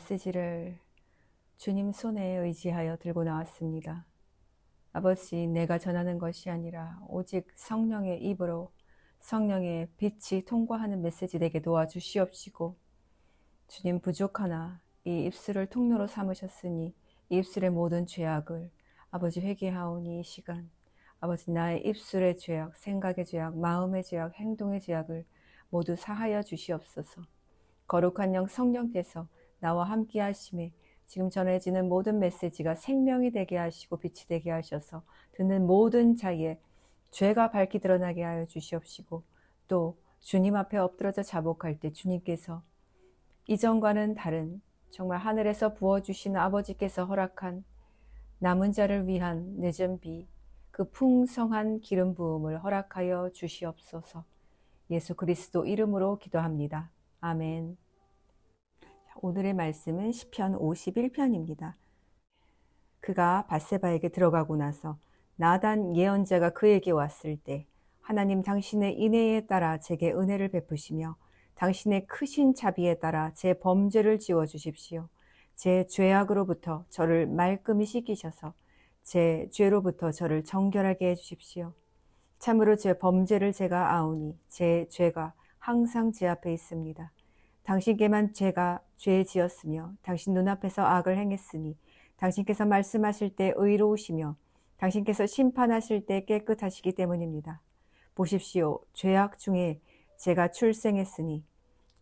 메시지를 주님 손에 의지하여 들고 나왔습니다. 아버지, 내가 전하는 것이 아니라 오직 성령의 입으로 성령의 빛이 통과하는 메시지 되게 도와주시옵시고, 주님, 부족하나 이 입술을 통로로 삼으셨으니 이 입술의 모든 죄악을 아버지 회개하오니 이 시간 아버지, 나의 입술의 죄악, 생각의 죄악, 마음의 죄악, 행동의 죄악을 모두 사하여 주시옵소서. 거룩한 영 성령께서 나와 함께 하심에 지금 전해지는 모든 메시지가 생명이 되게 하시고 빛이 되게 하셔서 듣는 모든 자의 죄가 밝히 드러나게 하여 주시옵시고, 또 주님 앞에 엎드러져 자복할 때 주님께서 이전과는 다른 정말 하늘에서 부어주신 아버지께서 허락한 남은 자를 위한 늦은 비, 그 풍성한 기름 부음을 허락하여 주시옵소서. 예수 그리스도 이름으로 기도합니다. 아멘. 오늘의 말씀은 시편 51편입니다. 그가 밧세바에게 들어가고 나서 나단 예언자가 그에게 왔을 때, 하나님 당신의 인애에 따라 제게 은혜를 베푸시며 당신의 크신 자비에 따라 제 범죄를 지워주십시오. 제 죄악으로부터 저를 말끔히 씻기셔서 제 죄로부터 저를 정결하게 해주십시오. 참으로 제 범죄를 제가 아오니 제 죄가 항상 제 앞에 있습니다. 당신께만 제가 죄 지었으며 당신 눈앞에서 악을 행했으니 당신께서 말씀하실 때 의로우시며 당신께서 심판하실 때 깨끗하시기 때문입니다. 보십시오. 죄악 중에 제가 출생했으니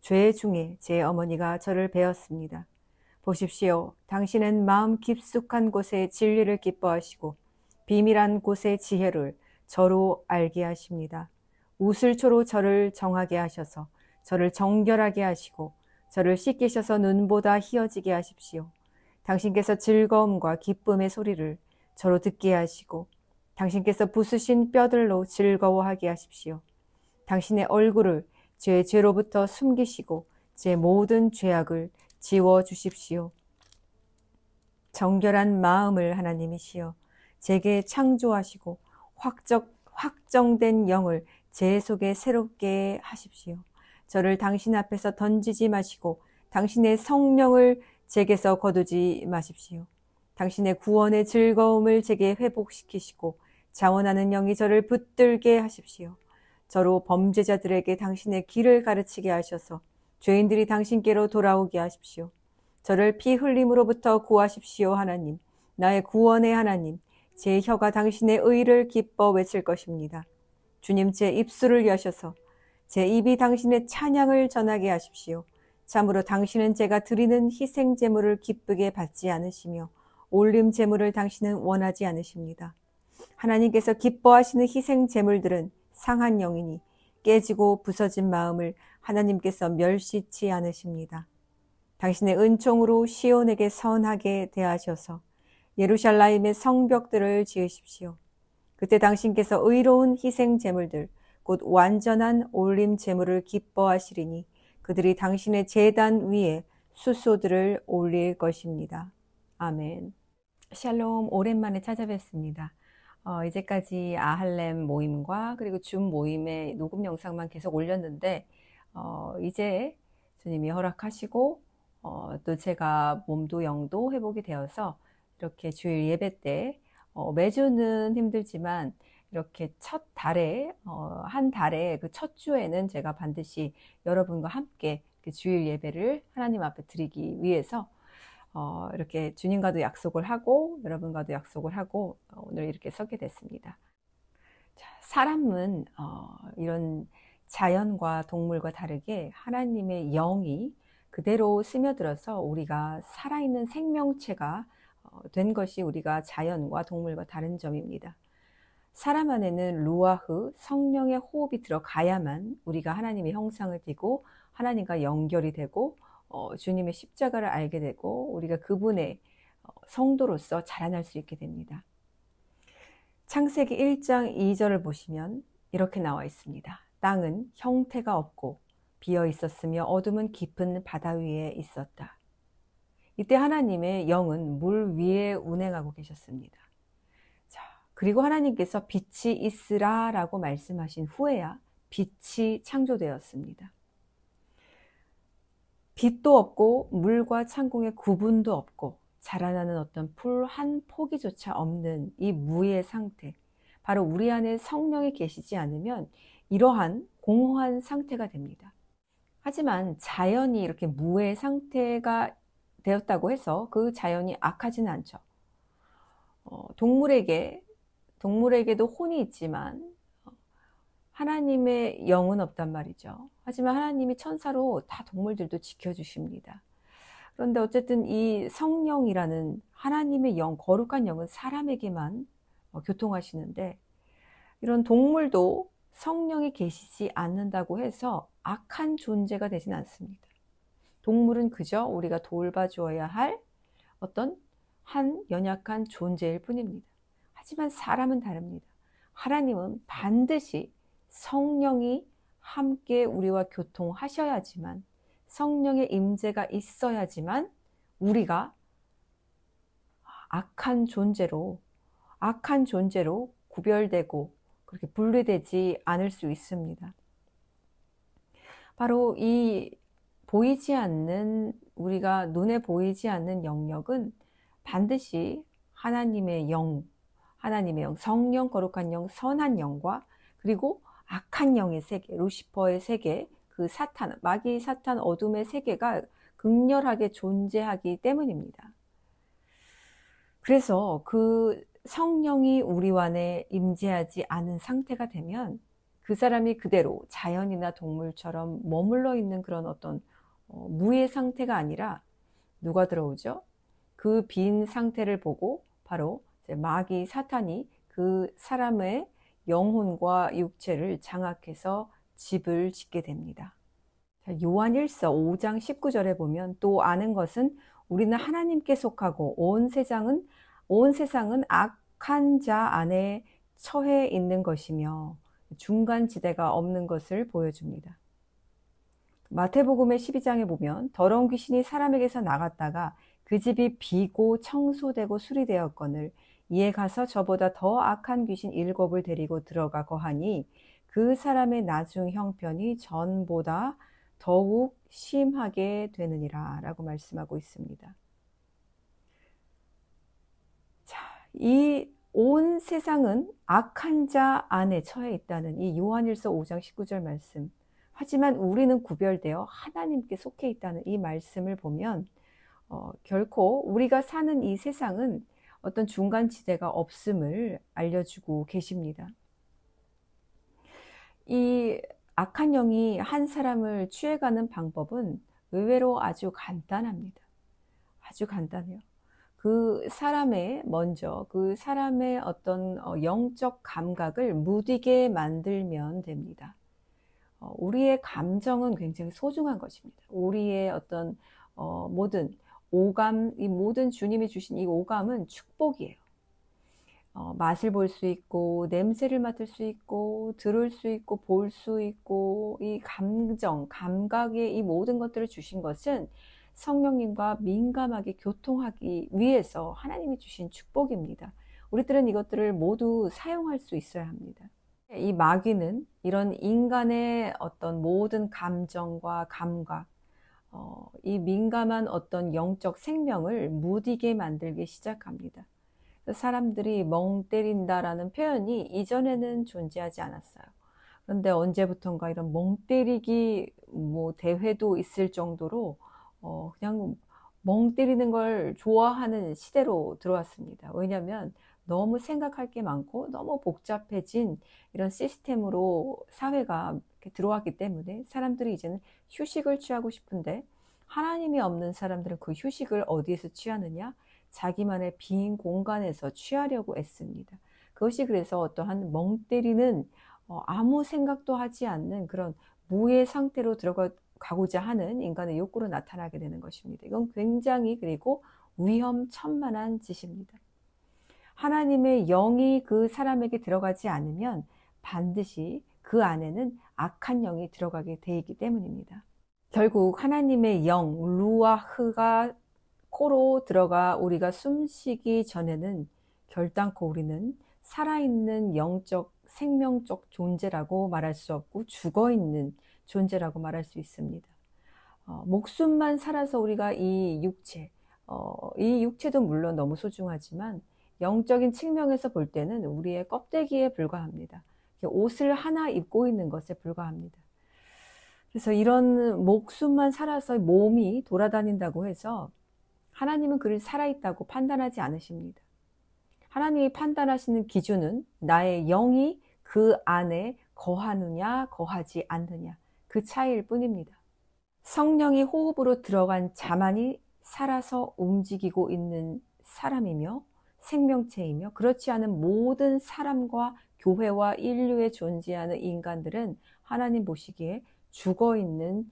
죄 중에 제 어머니가 저를 베었습니다. 보십시오. 당신은 마음 깊숙한 곳에 진리를 기뻐하시고 비밀한 곳에 지혜를 저로 알게 하십니다. 우슬초로 저를 정하게 하셔서 저를 정결하게 하시고 저를 씻기셔서 눈보다 희어지게 하십시오. 당신께서 즐거움과 기쁨의 소리를 저로 듣게 하시고 당신께서 부수신 뼈들로 즐거워하게 하십시오. 당신의 얼굴을 제 죄로부터 숨기시고 제 모든 죄악을 지워주십시오. 정결한 마음을 하나님이시여 제게 창조하시고 확정된 영을 제 속에 새롭게 하십시오. 저를 당신 앞에서 던지지 마시고 당신의 성령을 제게서 거두지 마십시오. 당신의 구원의 즐거움을 제게 회복시키시고 자원하는 영이 저를 붙들게 하십시오. 저로 범죄자들에게 당신의 길을 가르치게 하셔서 죄인들이 당신께로 돌아오게 하십시오. 저를 피 흘림으로부터 구하십시오. 하나님, 나의 구원의 하나님, 제 혀가 당신의 의를 기뻐 외칠 것입니다. 주님, 제 입술을 여셔서 제 입이 당신의 찬양을 전하게 하십시오. 참으로 당신은 제가 드리는 희생 제물을 기쁘게 받지 않으시며 올림 제물을 당신은 원하지 않으십니다. 하나님께서 기뻐하시는 희생 제물들은 상한 영이니 깨지고 부서진 마음을 하나님께서 멸시치 않으십니다. 당신의 은총으로 시온에게 선하게 대하셔서 예루살렘의 성벽들을 지으십시오. 그때 당신께서 의로운 희생 제물들 곧 완전한 올림 제물을 기뻐하시리니 그들이 당신의 제단 위에 수소들을 올릴 것입니다. 아멘. 샬롬, 오랜만에 찾아뵙습니다. 이제까지 아할렘 모임과 그리고 줌 모임의 녹음 영상만 계속 올렸는데 이제 주님이 허락하시고 또 제가 몸도 영도 회복이 되어서 이렇게 주일 예배 때 매주는 힘들지만 이렇게 첫 달에 한 달에 그 첫 주에는 제가 반드시 여러분과 함께 주일 예배를 하나님 앞에 드리기 위해서 이렇게 주님과도 약속을 하고 여러분과도 약속을 하고 오늘 이렇게 서게 됐습니다. 자, 사람은 이런 자연과 동물과 다르게 하나님의 영이 그대로 스며들어서 우리가 살아있는 생명체가 된 것이 우리가 자연과 동물과 다른 점입니다. 사람 안에는 루아흐, 성령의 호흡이 들어가야만 우리가 하나님의 형상을 띠고 하나님과 연결이 되고 주님의 십자가를 알게 되고 우리가 그분의 성도로서 자라날 수 있게 됩니다. 창세기 1장 2절을 보시면 이렇게 나와 있습니다. 땅은 형태가 없고 비어 있었으며 어둠은 깊은 바다 위에 있었다. 이때 하나님의 영은 물 위에 운행하고 계셨습니다. 자, 그리고 하나님께서 빛이 있으라 라고 말씀하신 후에야 빛이 창조되었습니다. 빛도 없고 물과 찬공의 구분도 없고 자라나는 어떤 풀 한 포기조차 없는 이 무의 상태, 바로 우리 안에 성령이 계시지 않으면 이러한 공허한 상태가 됩니다. 하지만 자연이 이렇게 무의 상태가 되었다고 해서 그 자연이 악하지는 않죠. 동물에게도 혼이 있지만 하나님의 영은 없단 말이죠. 하지만 하나님이 천사로 다 동물들도 지켜주십니다. 그런데 어쨌든 이 성령이라는 하나님의 영, 거룩한 영은 사람에게만 교통하시는데, 이런 동물도 성령이 계시지 않는다고 해서 악한 존재가 되진 않습니다. 동물은 그저 우리가 돌봐주어야 할 어떤 한 연약한 존재일 뿐입니다. 하지만 사람은 다릅니다. 하나님은 반드시 성령이 함께 우리와 교통하셔야지만, 성령의 임재가 있어야지만 우리가 악한 존재로 구별되고 그렇게 분리되지 않을 수 있습니다. 바로 이 보이지 않는, 우리가 눈에 보이지 않는 영역은 반드시 하나님의 영, 성령, 거룩한 영, 선한 영과 그리고 악한 영의 세계, 루시퍼의 세계, 그 사탄, 마귀 사탄 어둠의 세계가 극렬하게 존재하기 때문입니다. 그래서 그 성령이 우리 안에 임재하지 않은 상태가 되면 그 사람이 그대로 자연이나 동물처럼 머물러 있는 그런 어떤 무의 상태가 아니라 누가 들어오죠? 그 빈 상태를 보고 바로 마귀 사탄이 그 사람의 영혼과 육체를 장악해서 집을 짓게 됩니다. 요한일서 5장 19절에 보면, 또 아는 것은 우리는 하나님께 속하고 온 세상은 악한 자 안에 처해 있는 것이며 중간 지대가 없는 것을 보여줍니다. 마태복음의 12장에 보면 더러운 귀신이 사람에게서 나갔다가 그 집이 비고 청소되고 수리되었거늘 이에 가서 저보다 더 악한 귀신 7을 데리고 들어가 거하니 그 사람의 나중 형편이 전보다 더욱 심하게 되느니라 라고 말씀하고 있습니다. 자, 이 온 세상은 악한 자 안에 처해 있다는 이 요한일서 5장 19절 말씀, 하지만 우리는 구별되어 하나님께 속해 있다는 이 말씀을 보면 결코 우리가 사는 이 세상은 어떤 중간지대가 없음을 알려주고 계십니다. 이 악한 영이 한 사람을 취해가는 방법은 의외로 아주 간단합니다. 아주 간단해요. 그 사람의 어떤 영적 감각을 무디게 만들면 됩니다. 우리의 감정은 굉장히 소중한 것입니다. 우리의 어떤 모든 오감, 이 모든 주님이 주신 이 오감은 축복이에요. 맛을 볼 수 있고, 냄새를 맡을 수 있고, 들을 수 있고, 볼 수 있고, 이 감각의 이 모든 것들을 주신 것은 성령님과 민감하게 교통하기 위해서 하나님이 주신 축복입니다. 우리들은 이것들을 모두 사용할 수 있어야 합니다. 이 마귀는 이런 인간의 어떤 모든 감정과 감각, 이 민감한 어떤 영적 생명을 무디게 만들기 시작합니다. 사람들이 멍 때린다라는 표현이 이전에는 존재하지 않았어요. 그런데 언제부턴가 이런 멍 때리기 대회도 있을 정도로 그냥 멍 때리는 걸 좋아하는 시대로 들어왔습니다. 왜냐하면 너무 생각할 게 많고 너무 복잡해진 이런 시스템으로 사회가 이렇게 들어왔기 때문에 사람들이 이제는 휴식을 취하고 싶은데, 하나님이 없는 사람들은 그 휴식을 어디에서 취하느냐? 자기만의 빈 공간에서 취하려고 애씁니다. 그것이 그래서 어떠한 멍 때리는 아무 생각도 하지 않는 그런 무의 상태로 들어가고자 하는 인간의 욕구로 나타나게 되는 것입니다. 이건 굉장히 그리고 위험천만한 짓입니다. 하나님의 영이 그 사람에게 들어가지 않으면 반드시 그 안에는 악한 영이 들어가게 돼 있기 때문입니다. 결국 하나님의 영, 루아흐가 코로 들어가 우리가 숨쉬기 전에는 결단코 우리는 살아있는 영적 생명적 존재라고 말할 수 없고 죽어있는 존재라고 말할 수 있습니다. 목숨만 살아서 우리가 이 육체도 물론 너무 소중하지만 영적인 측면에서 볼 때는 우리의 껍데기에 불과합니다. 옷을 하나 입고 있는 것에 불과합니다. 그래서 이런 목숨만 살아서 몸이 돌아다닌다고 해서 하나님은 그를 살아있다고 판단하지 않으십니다. 하나님이 판단하시는 기준은 나의 영이 그 안에 거하느냐 거하지 않느냐 그 차이일 뿐입니다. 성령이 호흡으로 들어간 자만이 살아서 움직이고 있는 사람이며 생명체이며, 그렇지 않은 모든 사람과 교회와 인류에 존재하는 인간들은 하나님 보시기에 죽어있는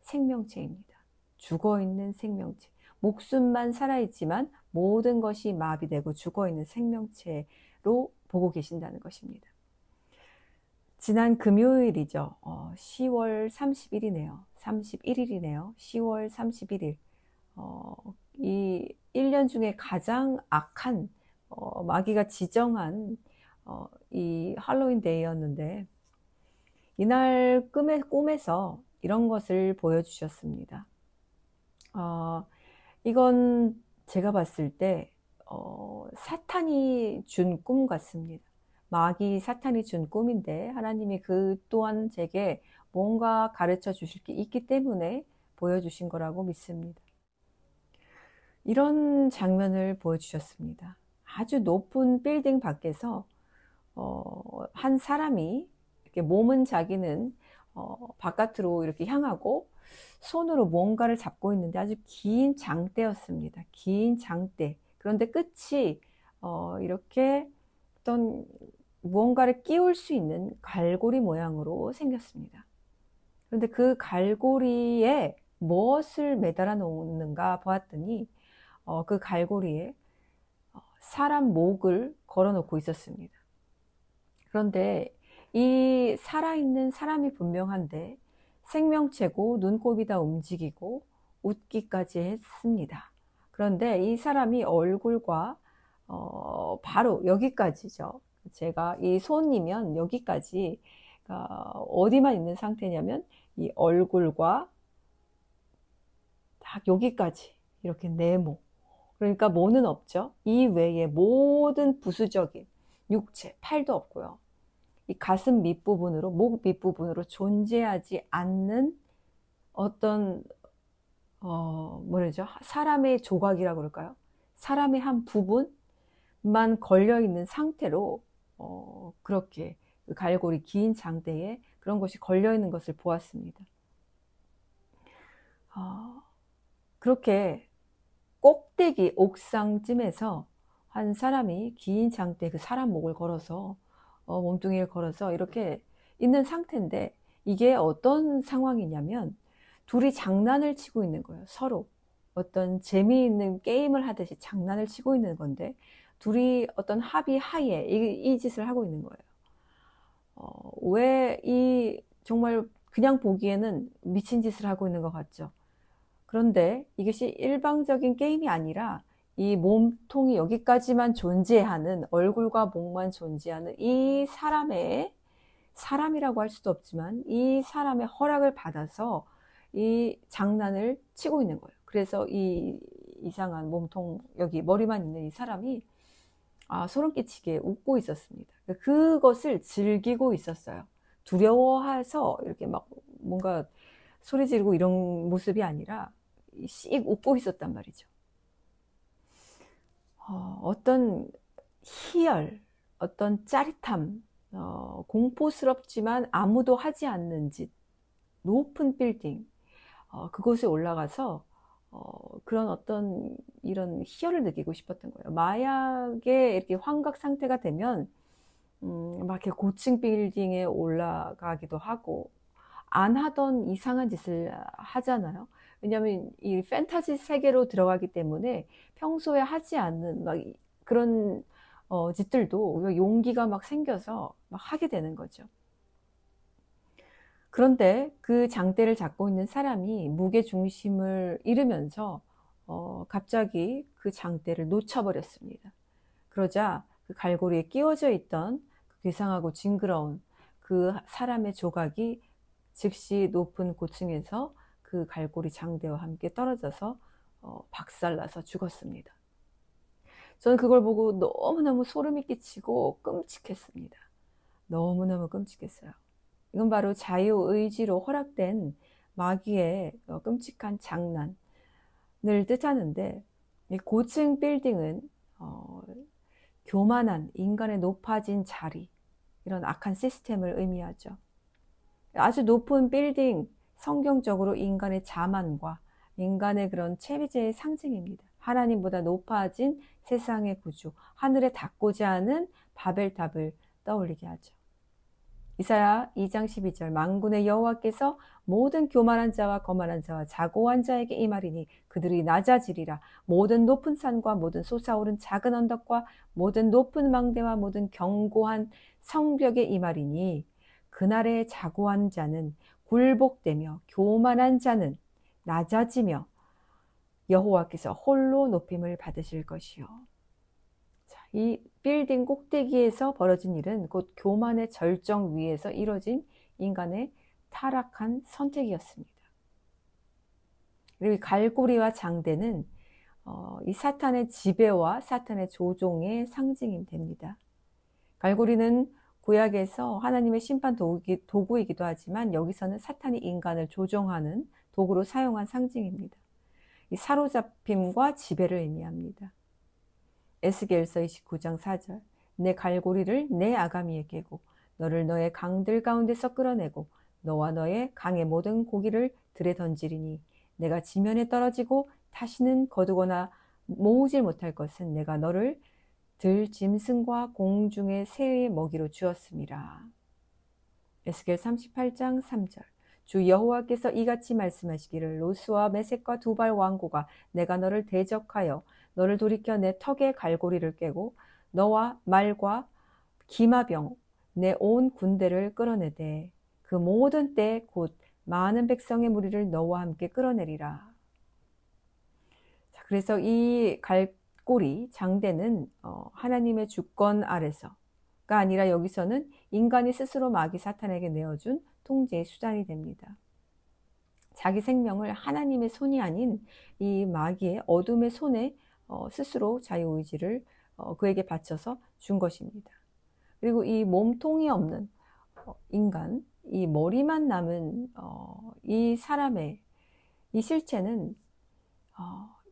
생명체입니다. 죽어있는 생명체. 목숨만 살아있지만 모든 것이 마비되고 죽어있는 생명체로 보고 계신다는 것입니다. 지난 금요일이죠. 10월 30일이네요. 31일이네요. 10월 31일. 이 1년 중에 가장 악한 마귀가 지정한 이 할로윈 데이였는데, 이날 꿈에서 이런 것을 보여주셨습니다. 이건 제가 봤을 때 사탄이 준 꿈 같습니다. 마귀 사탄이 준 꿈인데 하나님이 그 또한 제게 뭔가 가르쳐 주실 게 있기 때문에 보여주신 거라고 믿습니다. 이런 장면을 보여주셨습니다. 아주 높은 빌딩 밖에서 한 사람이 이렇게 몸은 자기는 바깥으로 이렇게 향하고 손으로 뭔가를 잡고 있는데 아주 긴 장대였습니다. 긴 장대. 그런데 끝이 이렇게 어떤 무언가를 끼울 수 있는 갈고리 모양으로 생겼습니다. 그런데 그 갈고리에 무엇을 매달아 놓는가 보았더니 그 갈고리에 사람 목을 걸어 놓고 있었습니다. 그런데 이 살아있는 사람이 분명한데 생명체고 눈곱이 다 움직이고 웃기까지 했습니다. 그런데 이 사람이 얼굴과 바로 여기까지죠. 제가 이 손이면 여기까지 어디만 있는 상태냐면 이 얼굴과 딱 여기까지 이렇게 네모. 그러니까 뭐는 없죠. 이 외에 모든 부수적인 육체, 팔도 없고요. 이 가슴 밑부분으로, 목 밑부분으로 존재하지 않는 어떤 뭐라죠? 사람의 조각이라고 그럴까요? 사람의 한 부분만 걸려있는 상태로 그렇게 그 갈고리 긴 장대에 그런 것이 걸려있는 것을 보았습니다. 그렇게 꼭대기 옥상쯤에서 한 사람이 긴 장대 그 사람 목을 걸어서 몸뚱이를 걸어서 이렇게 있는 상태인데, 이게 어떤 상황이냐면 둘이 장난을 치고 있는 거예요. 서로 어떤 재미있는 게임을 하듯이 장난을 치고 있는 건데 둘이 어떤 합의 하에 이 짓을 하고 있는 거예요. 왜 정말 그냥 보기에는 미친 짓을 하고 있는 것 같죠. 그런데 이것이 일방적인 게임이 아니라 이 몸통이 여기까지만 존재하는, 얼굴과 목만 존재하는 이 사람이라고 할 수도 없지만 이 사람의 허락을 받아서 이 장난을 치고 있는 거예요. 그래서 이 이상한 몸통, 여기 머리만 있는 이 사람이 소름 끼치게 웃고 있었습니다. 그것을 즐기고 있었어요. 두려워해서 이렇게 막 뭔가 소리 지르고 이런 모습이 아니라 씩 웃고 있었단 말이죠. 어떤 희열, 어떤 짜릿함, 공포스럽지만 아무도 하지 않는 짓, 높은 빌딩, 그곳에 올라가서 그런 어떤 이런 희열을 느끼고 싶었던 거예요. 마약에 이렇게 환각 상태가 되면 막 이렇게 고층 빌딩에 올라가기도 하고 안 하던 이상한 짓을 하잖아요. 왜냐하면 이 판타지 세계로 들어가기 때문에 평소에 하지 않는 막 그런 짓들도 용기가 막 생겨서 막 하게 되는 거죠. 그런데 그 장대를 잡고 있는 사람이 무게 중심을 잃으면서 갑자기 그 장대를 놓쳐버렸습니다. 그러자 그 갈고리에 끼워져 있던 그 괴상하고 징그러운 그 사람의 조각이 즉시 높은 고층에서 그 갈고리 장대와 함께 떨어져서 박살나서 죽었습니다. 저는 그걸 보고 너무너무 소름이 끼치고 끔찍했습니다. 너무너무 끔찍했어요. 이건 바로 자유의지로 허락된 마귀의 끔찍한 장난을 뜻하는데, 이 고층 빌딩은 교만한 인간의 높아진 자리, 이런 악한 시스템을 의미하죠. 아주 높은 빌딩, 성경적으로 인간의 자만과 인간의 그런 체제의 상징입니다. 하나님보다 높아진 세상의 구주, 하늘에 닿고자 하는 바벨탑을 떠올리게 하죠. 이사야 2장 12절, 만군의 여호와께서 모든 교만한 자와 거만한 자와 자고한 자에게 임하리니 그들이 낮아지리라. 모든 높은 산과 모든 솟아오른 작은 언덕과 모든 높은 망대와 모든 견고한 성벽에 임하리니 그날에 자고한 자는 굴복되며 교만한 자는 낮아지며 여호와께서 홀로 높임을 받으실 것이요. 이 빌딩 꼭대기에서 벌어진 일은 곧 교만의 절정 위에서 이뤄진 인간의 타락한 선택이었습니다. 그리고 이 갈고리와 장대는 이 사탄의 지배와 사탄의 조종의 상징이 됩니다. 갈고리는 구약에서 하나님의 심판 도구이기도 하지만 여기서는 사탄이 인간을 조종하는 도구로 사용한 상징입니다. 이 사로잡힘과 지배를 의미합니다. 에스겔서 29장 4절, 내 갈고리를 내 아가미에 깨고 너를 너의 강들 가운데서 끌어내고 너와 너의 강의 모든 고기를 들에 던지리니 내가 지면에 떨어지고 다시는 거두거나 모으질 못할 것은 내가 너를 들 짐승과 공중의 새의 먹이로 주었음이라. 에스겔 38장 3절, 주 여호와께서 이같이 말씀하시기를 로스와 메섹과 두발 왕고가 내가 너를 대적하여 너를 돌이켜 내 턱의 갈고리를 깨고 너와 말과 기마병 내 온 군대를 끌어내되 그 모든 때 곧 많은 백성의 무리를 너와 함께 끌어내리라. 그래서 이 갈고리 장대는 하나님의 주권 아래서가 아니라 여기서는 인간이 스스로 마귀 사탄에게 내어준 통제의 수단이 됩니다. 자기 생명을 하나님의 손이 아닌 이 마귀의 어둠의 손에 스스로 자유의지를 그에게 바쳐서 준 것입니다. 그리고 이 몸통이 없는 인간, 이 머리만 남은 이 사람의 이 실체는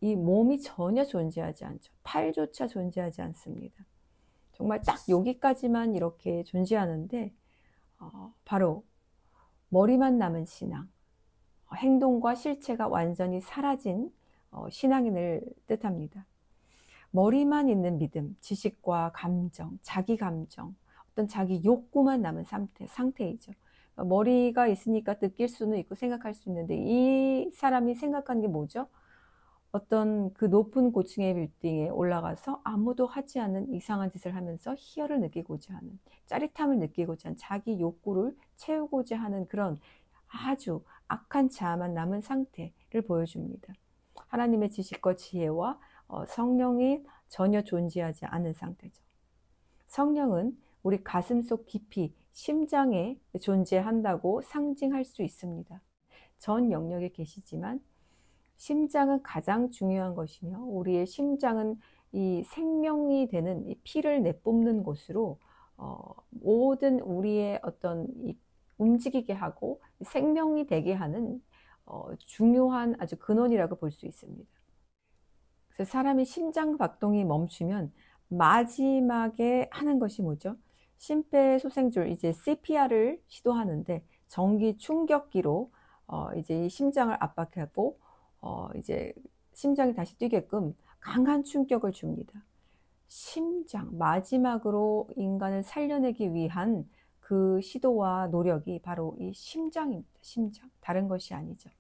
이 몸이 전혀 존재하지 않죠. 팔조차 존재하지 않습니다. 정말 딱 여기까지만 이렇게 존재하는데 바로 머리만 남은 신앙, 행동과 실체가 완전히 사라진 신앙인을 뜻합니다. 머리만 있는 믿음, 지식과 감정, 자기 감정, 어떤 자기 욕구만 남은 상태이죠. 머리가 있으니까 느낄 수는 있고 생각할 수 있는데 이 사람이 생각하는 게 뭐죠? 어떤 그 높은 고층의 빌딩에 올라가서 아무도 하지 않는 이상한 짓을 하면서 희열을 느끼고자 하는, 짜릿함을 느끼고자 하는, 자기 욕구를 채우고자 하는 그런 아주 악한 자아만 남은 상태를 보여줍니다. 하나님의 지식과 지혜와 성령이 전혀 존재하지 않은 상태죠. 성령은 우리 가슴속 깊이 심장에 존재한다고 상징할 수 있습니다. 전 영역에 계시지만 심장은 가장 중요한 것이며 우리의 심장은 이 생명이 되는 이 피를 내뿜는 곳으로 모든 우리의 어떤 이 움직이게 하고 생명이 되게 하는 중요한 아주 근원이라고 볼 수 있습니다. 그래서 사람이 심장 박동이 멈추면 마지막에 하는 것이 뭐죠? 심폐소생술, 이제 CPR을 시도하는데 전기 충격기로 이제 이 심장을 압박하고 이제 심장이 다시 뛰게끔 강한 충격을 줍니다. 심장, 마지막으로 인간을 살려내기 위한 그 시도와 노력이 바로 이 심장입니다. 심장, 다른 것이 아니죠.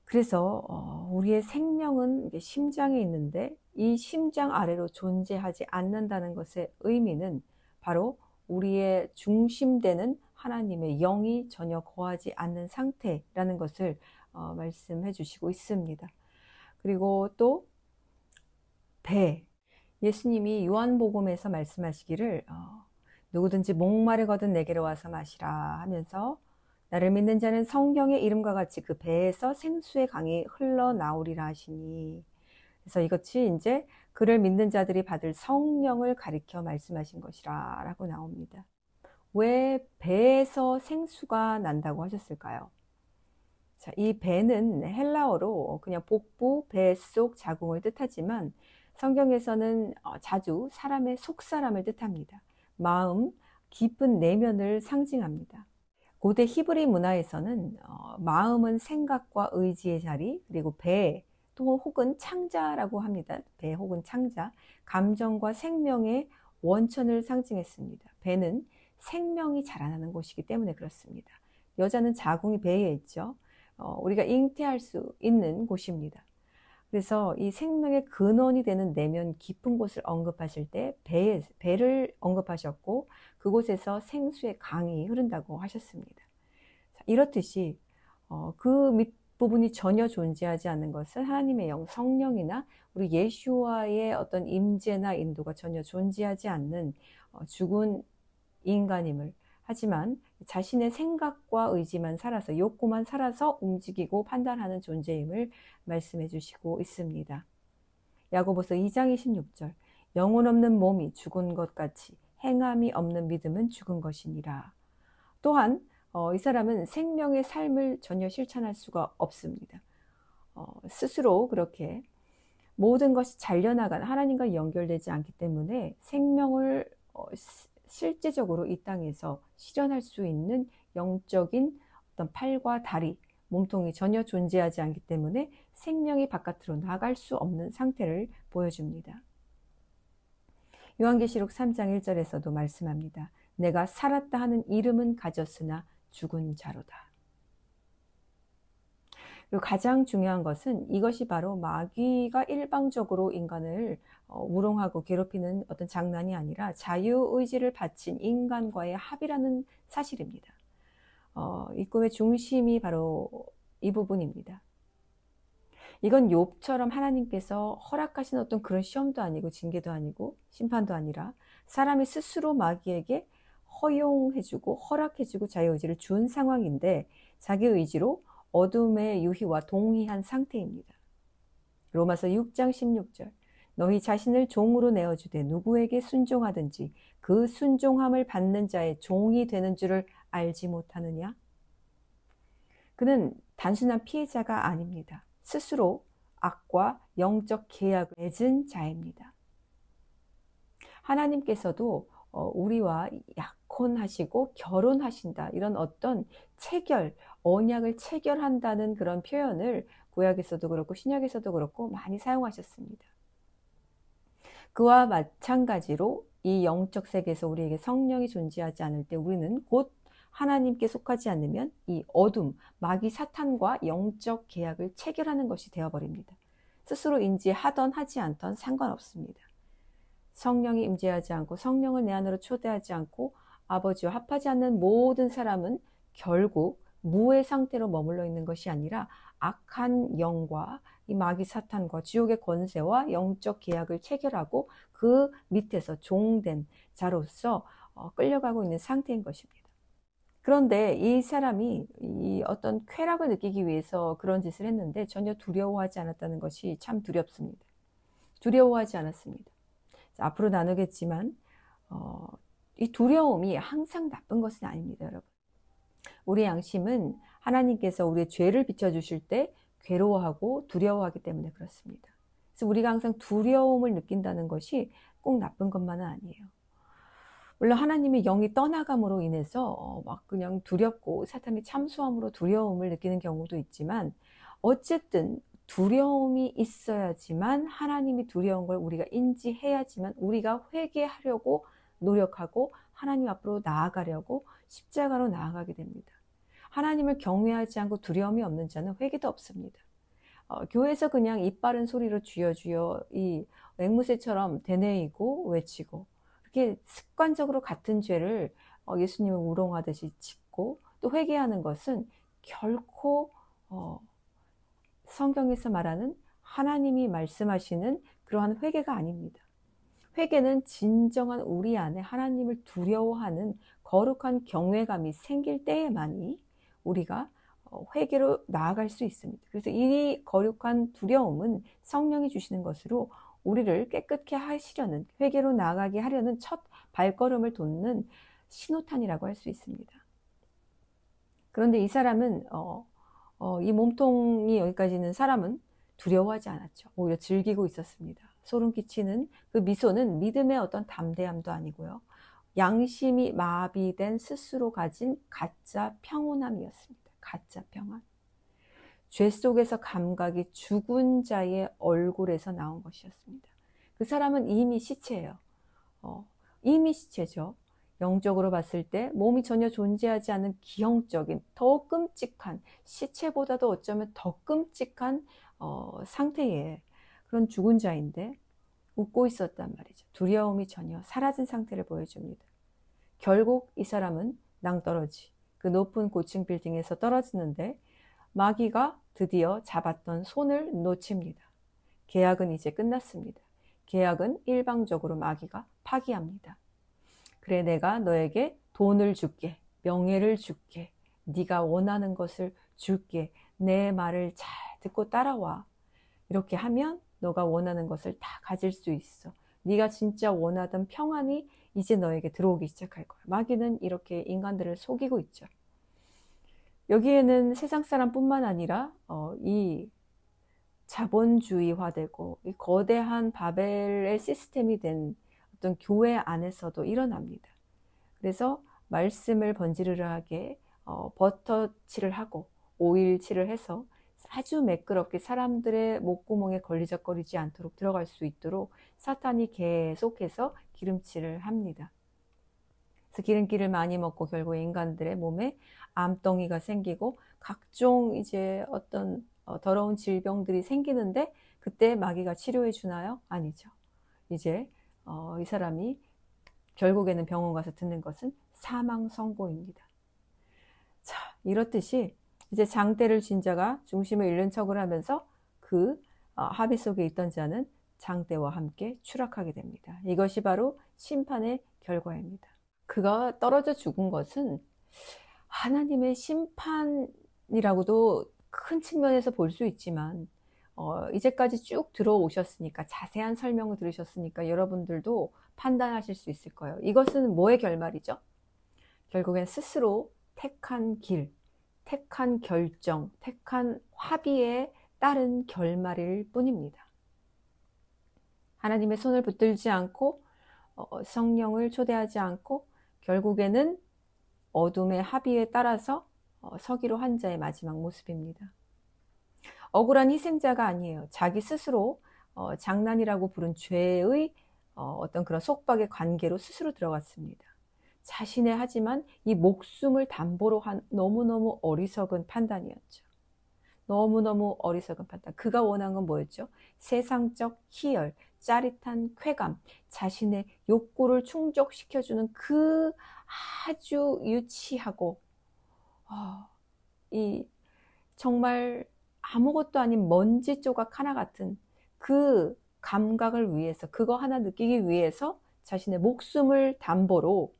그래서 우리의 생명은 심장에 있는데 이 심장 아래로 존재하지 않는다는 것의 의미는 바로 우리의 중심되는 하나님의 영이 전혀 거하지 않는 상태라는 것을 말씀해 주시고 있습니다. 그리고 또 배, 예수님이 요한복음에서 말씀하시기를 누구든지 목마르거든 내게로 와서 마시라 하면서 나를 믿는 자는 성경의 이름과 같이 그 배에서 생수의 강이 흘러나오리라 하시니. 그래서 이것이 이제 그를 믿는 자들이 받을 성령을 가리켜 말씀하신 것이라 라고 나옵니다. 왜 배에서 생수가 난다고 하셨을까요? 자, 이 배는 헬라어로 그냥 복부, 뱃속 자궁을 뜻하지만 성경에서는 자주 사람의 속사람을 뜻합니다. 마음, 깊은 내면을 상징합니다. 고대 히브리 문화에서는 마음은 생각과 의지의 자리, 그리고 배, 또 혹은 창자라고 합니다. 배 혹은 창자, 감정과 생명의 원천을 상징했습니다. 배는 생명이 자라나는 곳이기 때문에 그렇습니다. 여자는 자궁이 배에 있죠. 우리가 잉태할 수 있는 곳입니다. 그래서 이 생명의 근원이 되는 내면 깊은 곳을 언급하실 때 배를 언급하셨고 그곳에서 생수의 강이 흐른다고 하셨습니다. 이렇듯이 그 밑부분이 전혀 존재하지 않는 것은 하나님의 영, 성령이나 우리 예수와의 어떤 임재나 인도가 전혀 존재하지 않는 죽은 인간임을, 하지만 자신의 생각과 의지만 살아서, 욕구만 살아서 움직이고 판단하는 존재임을 말씀해 주시고 있습니다. 야고보서 2장 26절, 영혼 없는 몸이 죽은 것 같이 행함이 없는 믿음은 죽은 것이니라. 또한 이 사람은 생명의 삶을 전혀 실천할 수가 없습니다. 스스로 그렇게 모든 것이 잘려나간 하나님과 연결되지 않기 때문에 생명을 실제적으로 이 땅에서 실현할 수 있는 영적인 어떤 팔과 다리, 몸통이 전혀 존재하지 않기 때문에 생명이 바깥으로 나갈 수 없는 상태를 보여줍니다. 요한계시록 3장 1절에서도 말씀합니다. 내가 살았다 하는 이름은 가졌으나 죽은 자로다. 그리고 가장 중요한 것은 이것이 바로 마귀가 일방적으로 인간을 우롱하고 괴롭히는 어떤 장난이 아니라 자유의지를 바친 인간과의 합이라는 사실입니다. 이 꿈의 중심이 바로 이 부분입니다. 이건 욥처럼 하나님께서 허락하신 어떤 그런 시험도 아니고 징계도 아니고 심판도 아니라 사람이 스스로 마귀에게 허용해주고 허락해주고 자유의지를 준 상황인데 자기 의지로 어둠의 유희와 동의한 상태입니다. 로마서 6장 16절, 너희 자신을 종으로 내어주되 누구에게 순종하든지 그 순종함을 받는 자의 종이 되는 줄을 알지 못하느냐? 그는 단순한 피해자가 아닙니다. 스스로 악과 영적 계약을 맺은 자입니다. 하나님께서도 우리와 약혼하시고 결혼하신다, 이런 어떤 체결, 언약을 체결한다는 그런 표현을 구약에서도 그렇고 신약에서도 그렇고 많이 사용하셨습니다. 그와 마찬가지로 이 영적 세계에서 우리에게 성령이 존재하지 않을 때 우리는 곧 하나님께 속하지 않으면 이 어둠, 마귀 사탄과 영적 계약을 체결하는 것이 되어버립니다. 스스로 인지하던 하지 않던 상관없습니다. 성령이 임재하지 않고 성령을 내 안으로 초대하지 않고 아버지와 합하지 않는 모든 사람은 결국 무의 상태로 머물러 있는 것이 아니라 악한 영과 이 마귀 사탄과 지옥의 권세와 영적 계약을 체결하고 그 밑에서 종된 자로서 끌려가고 있는 상태인 것입니다. 그런데 이 사람이 이 어떤 쾌락을 느끼기 위해서 그런 짓을 했는데 전혀 두려워하지 않았다는 것이 참 두렵습니다. 두려워하지 않았습니다. 앞으로 나누겠지만 이 두려움이 항상 나쁜 것은 아닙니다, 여러분. 우리의 양심은 하나님께서 우리의 죄를 비춰주실 때 괴로워하고 두려워하기 때문에 그렇습니다. 그래서 우리가 항상 두려움을 느낀다는 것이 꼭 나쁜 것만은 아니에요. 물론 하나님의 영이 떠나감으로 인해서 막 그냥 두렵고 사탄의 참수함으로 두려움을 느끼는 경우도 있지만 어쨌든 두려움이 있어야지만 하나님이 두려운 걸 우리가 인지해야지만 우리가 회개하려고 노력하고 하나님 앞으로 나아가려고 십자가로 나아가게 됩니다. 하나님을 경외하지 않고 두려움이 없는 자는 회개도 없습니다. 교회에서 그냥 입 바른 소리로 주여 주여 이 앵무새처럼 되뇌이고 외치고 이렇게 습관적으로 같은 죄를 예수님을 우롱하듯이 짓고 또 회개하는 것은 결코 성경에서 말하는 하나님이 말씀하시는 그러한 회개가 아닙니다. 회개는 진정한 우리 안에 하나님을 두려워하는 거룩한 경외감이 생길 때에만이 우리가 회개로 나아갈 수 있습니다. 그래서 이 거룩한 두려움은 성령이 주시는 것으로 우리를 깨끗게 하시려는, 회개로 나아가게 하려는 첫 발걸음을 돋는 신호탄이라고 할 수 있습니다. 그런데 이 사람은 이 몸통이 여기까지 있는 사람은 두려워하지 않았죠. 오히려 즐기고 있었습니다. 소름 끼치는 그 미소는 믿음의 어떤 담대함도 아니고요. 양심이 마비된 스스로 가진 가짜 평온함이었습니다. 가짜 평안. 죄 속에서 감각이 죽은 자의 얼굴에서 나온 것이었습니다. 그 사람은 이미 시체예요. 이미 시체죠. 영적으로 봤을 때 몸이 전혀 존재하지 않는 기형적인, 더 끔찍한, 시체보다도 어쩌면 더 끔찍한 상태의 그런 죽은 자인데 웃고 있었단 말이죠. 두려움이 전혀 사라진 상태를 보여줍니다. 결국 이 사람은 낭떠러지, 그 높은 고층 빌딩에서 떨어지는데 마귀가 드디어 잡았던 손을 놓칩니다. 계약은 이제 끝났습니다. 계약은 일방적으로 마귀가 파기합니다. 그래, 내가 너에게 돈을 줄게, 명예를 줄게, 네가 원하는 것을 줄게, 내 말을 잘 듣고 따라와. 이렇게 하면 너가 원하는 것을 다 가질 수 있어. 네가 진짜 원하던 평안이 이제 너에게 들어오기 시작할 거야. 마귀는 이렇게 인간들을 속이고 있죠. 여기에는 세상 사람뿐만 아니라 이 자본주의화되고 이 거대한 바벨의 시스템이 된 어떤 교회 안에서도 일어납니다. 그래서 말씀을 번지르르하게 버터칠을 하고 오일칠을 해서 아주 매끄럽게 사람들의 목구멍에 걸리적거리지 않도록 들어갈 수 있도록 사탄이 계속해서 기름칠을 합니다. 그래서 기름기를 많이 먹고 결국 인간들의 몸에 암덩이가 생기고 각종 이제 어떤 더러운 질병들이 생기는데 그때 마귀가 치료해 주나요? 아니죠. 이제 이 사람이 결국에는 병원 가서 듣는 것은 사망 선고입니다. 자, 이렇듯이 이제 장대를 진 자가 중심을 잃는 척을 하면서 그 합의 속에 있던 자는 장대와 함께 추락하게 됩니다. 이것이 바로 심판의 결과입니다. 그가 떨어져 죽은 것은 하나님의 심판이라고도 큰 측면에서 볼 수 있지만 이제까지 쭉 들어오셨으니까 자세한 설명을 들으셨으니까 여러분들도 판단하실 수 있을 거예요. 이것은 뭐의 결말이죠? 결국엔 스스로 택한 길, 택한 결정, 택한 합의에 따른 결말일 뿐입니다. 하나님의 손을 붙들지 않고 성령을 초대하지 않고 결국에는 어둠의 합의에 따라서 서기로 한 자의 마지막 모습입니다. 억울한 희생자가 아니에요. 자기 스스로 장난이라고 부른 죄의 어떤 그런 속박의 관계로 스스로 들어갔습니다. 자신의 하지만 이 목숨을 담보로 한 너무너무 어리석은 판단이었죠. 너무너무 어리석은 판단. 그가 원한 건 뭐였죠? 세상적 희열, 짜릿한 쾌감, 자신의 욕구를 충족시켜주는 그 아주 유치하고 이 정말 아무것도 아닌 먼지 조각 하나 같은 그 감각을 위해서, 그거 하나 느끼기 위해서 자신의 목숨을 담보로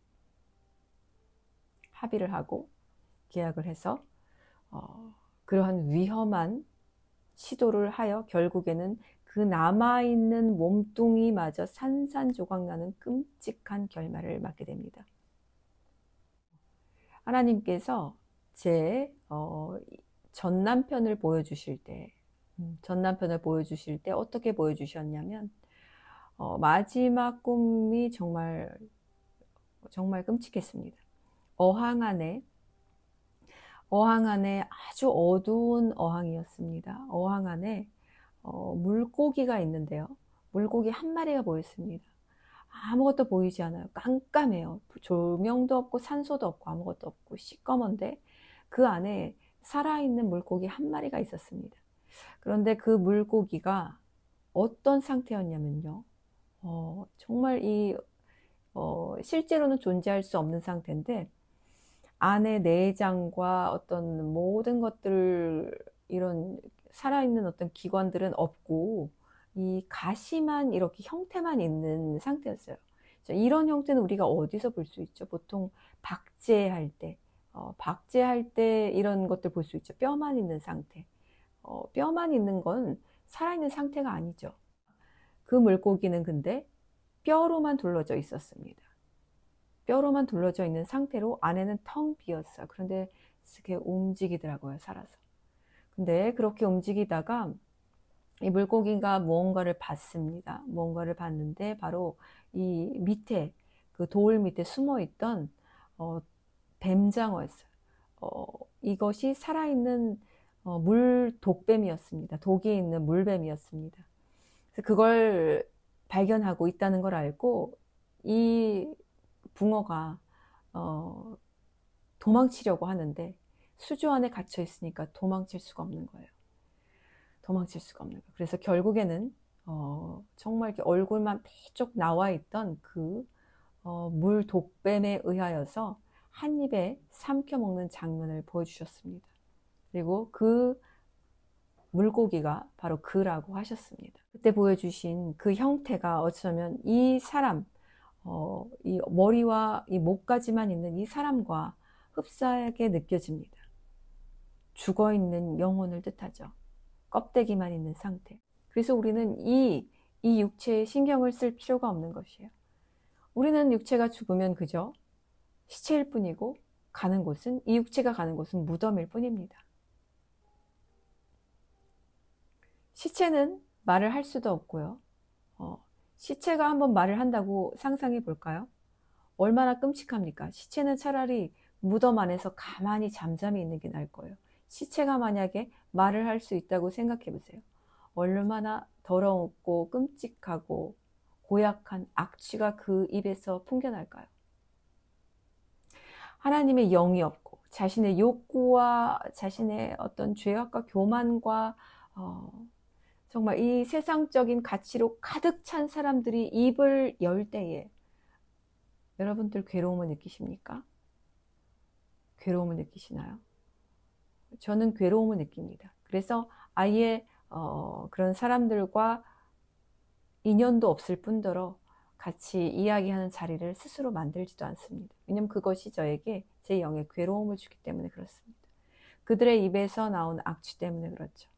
합의를 하고 계약을 해서 그러한 위험한 시도를 하여 결국에는 그 남아있는 몸뚱이마저 산산조각나는 끔찍한 결말을 맞게 됩니다. 하나님께서 제 전남편을 보여주실 때 어떻게 보여주셨냐면 마지막 꿈이 정말 끔찍했습니다. 어항 안에 아주 어두운 어항이었습니다. 어항 안에 물고기가 있는데요. 물고기 한 마리가 보였습니다. 아무것도 보이지 않아요. 깜깜해요. 조명도 없고 산소도 없고 아무것도 없고 시꺼먼데 그 안에 살아있는 물고기 한 마리가 있었습니다. 그런데 그 물고기가 어떤 상태였냐면요. 정말 실제로는 존재할 수 없는 상태인데 안에 내장과 어떤 모든 것들, 이런 살아있는 어떤 기관들은 없고 이 가시만 이렇게 형태만 있는 상태였어요. 이런 형태는 우리가 어디서 볼 수 있죠? 보통 박제할 때 박제할 때 이런 것들 볼 수 있죠. 뼈만 있는 상태. 뼈만 있는 건 살아있는 상태가 아니죠. 그 물고기는 근데 뼈로만 둘러져 있었습니다. 뼈로만 둘러져 있는 상태로 안에는 텅 비었어요. 그런데 이렇게 움직이더라고요, 살아서. 근데 그렇게 움직이다가 이 물고기가 무언가를 봤습니다. 무언가를 봤는데 바로 이 밑에 그 돌 밑에 숨어 있던 뱀장어였어요. 이것이 살아있는 물 독뱀이었습니다. 독이 있는 물뱀이었습니다. 그래서 그걸 발견하고 있다는 걸 알고 이 붕어가 도망치려고 하는데 수조 안에 갇혀 있으니까 도망칠 수가 없는 거예요. 도망칠 수가 없는 거예요. 그래서 결국에는 정말 이렇게 얼굴만 삐쭉 나와 있던 그 물 독뱀에 의하여서 한 입에 삼켜 먹는 장면을 보여주셨습니다. 그리고 그 물고기가 바로 그라고 하셨습니다. 그때 보여주신 그 형태가 어쩌면 이 사람, 이 머리와 이 목까지만 있는 이 사람과 흡사하게 느껴집니다. 죽어있는 영혼을 뜻하죠. 껍데기만 있는 상태. 그래서 우리는 이 육체에 신경을 쓸 필요가 없는 것이에요. 우리는 육체가 죽으면 그저 시체일 뿐이고 이 육체가 가는 곳은 무덤일 뿐입니다. 시체는 말을 할 수도 없고요. 시체가 한번 말을 한다고 상상해 볼까요? 얼마나 끔찍합니까? 시체는 차라리 무덤 안에서 가만히 잠잠히 있는 게 나을 거예요. 시체가 만약에 말을 할 수 있다고 생각해 보세요. 얼마나 더럽고 끔찍하고 고약한 악취가 그 입에서 풍겨날까요? 하나님의 영이 없고 자신의 욕구와 자신의 어떤 죄악과 교만과 정말 이 세상적인 가치로 가득 찬 사람들이 입을 열 때에 여러분들 괴로움을 느끼십니까? 괴로움을 느끼시나요? 저는 괴로움을 느낍니다. 그래서 아예 그런 사람들과 인연도 없을 뿐더러 같이 이야기하는 자리를 스스로 만들지도 않습니다. 왜냐하면 그것이 저에게 제 영에 괴로움을 주기 때문에 그렇습니다. 그들의 입에서 나온 악취 때문에 그렇죠.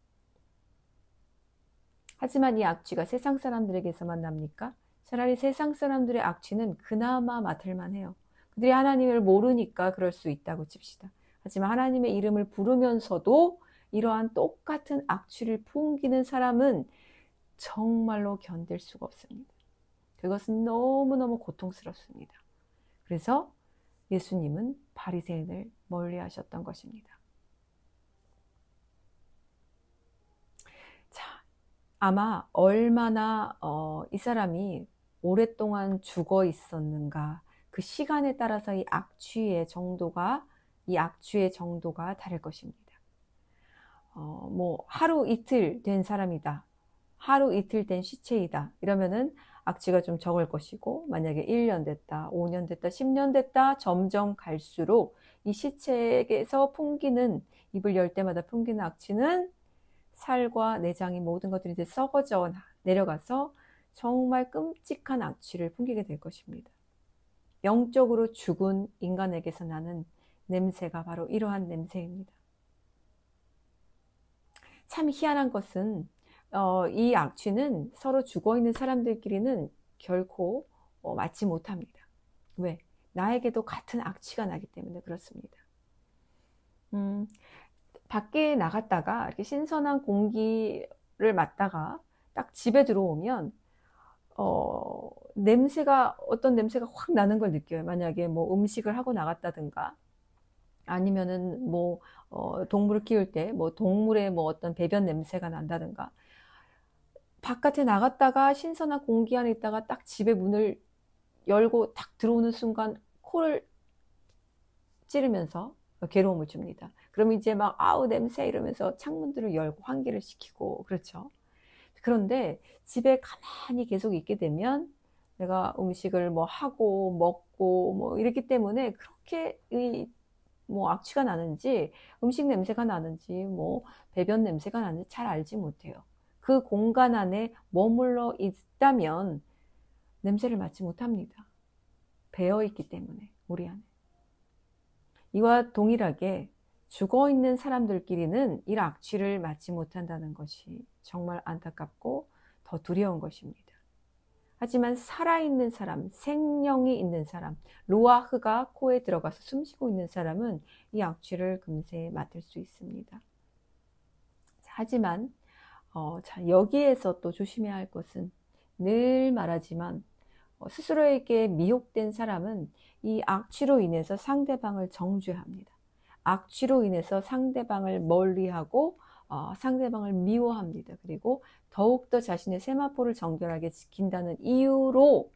하지만 이 악취가 세상 사람들에게서만 납니까? 차라리 세상 사람들의 악취는 그나마 맡을만 해요. 그들이 하나님을 모르니까 그럴 수 있다고 칩시다. 하지만 하나님의 이름을 부르면서도 이러한 똑같은 악취를 풍기는 사람은 정말로 견딜 수가 없습니다. 그것은 너무너무 고통스럽습니다. 그래서 예수님은 바리새인을 멀리 하셨던 것입니다. 자, 아마 얼마나 이 사람이 오랫동안 죽어 있었는가, 그 시간에 따라서 이 악취의 정도가 다를 것입니다. 뭐 하루 이틀 된 사람이다, 하루 이틀 된 시체이다 이러면은 악취가 좀 적을 것이고, 만약에 1년 됐다, 5년 됐다, 10년 됐다 점점 갈수록 이 시체에서 풍기는, 입을 열 때마다 풍기는 악취는 살과 내장이 모든 것들이 이제 썩어져 내려가서 정말 끔찍한 악취를 풍기게 될 것입니다. 영적으로 죽은 인간에게서 나는 냄새가 바로 이러한 냄새입니다. 참 희한한 것은 이 악취는 서로 죽어있는 사람들끼리는 결코 맡지 못합니다. 왜? 나에게도 같은 악취가 나기 때문에 그렇습니다. 밖에 나갔다가 이렇게 신선한 공기를 맡다가 딱 집에 들어오면 어떤 냄새가 확 나는 걸 느껴요. 만약에 뭐 음식을 하고 나갔다든가, 아니면은 뭐 동물을 키울 때 뭐 동물의 뭐 어떤 배변 냄새가 난다든가, 바깥에 나갔다가 신선한 공기 안에 있다가 딱 집에 문을 열고 딱 들어오는 순간 코를 찌르면서 괴로움을 줍니다. 그럼 이제 막 아우 냄새 이러면서 창문들을 열고 환기를 시키고 그렇죠. 그런데 집에 가만히 계속 있게 되면 내가 음식을 뭐 하고 먹고 뭐 이랬기 때문에 그렇게 뭐 악취가 나는지, 음식 냄새가 나는지, 뭐 배변 냄새가 나는지 잘 알지 못해요. 그 공간 안에 머물러 있다면 냄새를 맡지 못합니다. 배어 있기 때문에 우리 안에. 이와 동일하게 죽어있는 사람들끼리는 이 악취를 맡지 못한다는 것이 정말 안타깝고 더 두려운 것입니다. 하지만 살아있는 사람, 생명이 있는 사람, 루아흐가 코에 들어가서 숨쉬고 있는 사람은 이 악취를 금세 맡을 수 있습니다. 하지만 여기에서 또 조심해야 할 것은 늘 말하지만 스스로에게 미혹된 사람은 이 악취로 인해서 상대방을 정죄합니다. 악취로 인해서 상대방을 멀리하고 상대방을 미워합니다. 그리고 더욱더 자신의 세마포를 정결하게 지킨다는 이유로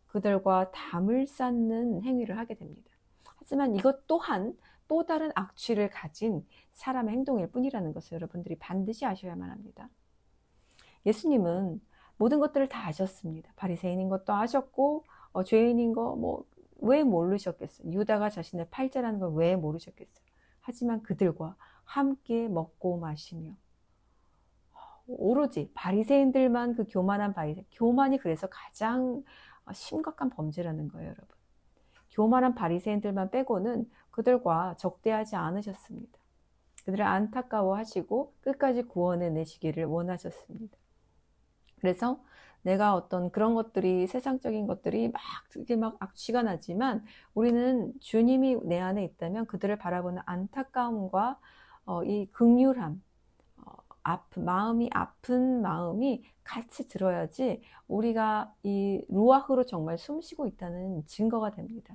그들과 담을 쌓는 행위를 하게 됩니다. 하지만 이것 또한 또 다른 악취를 가진 사람의 행동일 뿐이라는 것을 여러분들이 반드시 아셔야만 합니다. 예수님은 모든 것들을 다 아셨습니다. 바리새인인 것도 아셨고 죄인인 거 왜 모르셨겠어요? 유다가 자신의 팔자라는 걸 왜 모르셨겠어요? 하지만 그들과 함께 먹고 마시며 오로지 바리새인들만 그 교만한 바리새인, 교만이 그래서 가장 심각한 범죄라는 거예요, 여러분. 교만한 바리새인들만 빼고는 그들과 적대하지 않으셨습니다. 그들을 안타까워하시고 끝까지 구원해 내시기를 원하셨습니다. 그래서 내가 어떤 그런 것들이 세상적인 것들이 막 악취가 나지만 우리는 주님이 내 안에 있다면 그들을 바라보는 안타까움과 이 긍휼함, 마음이 아픈 마음이 같이 들어야지 우리가 이 루아흐로 정말 숨쉬고 있다는 증거가 됩니다.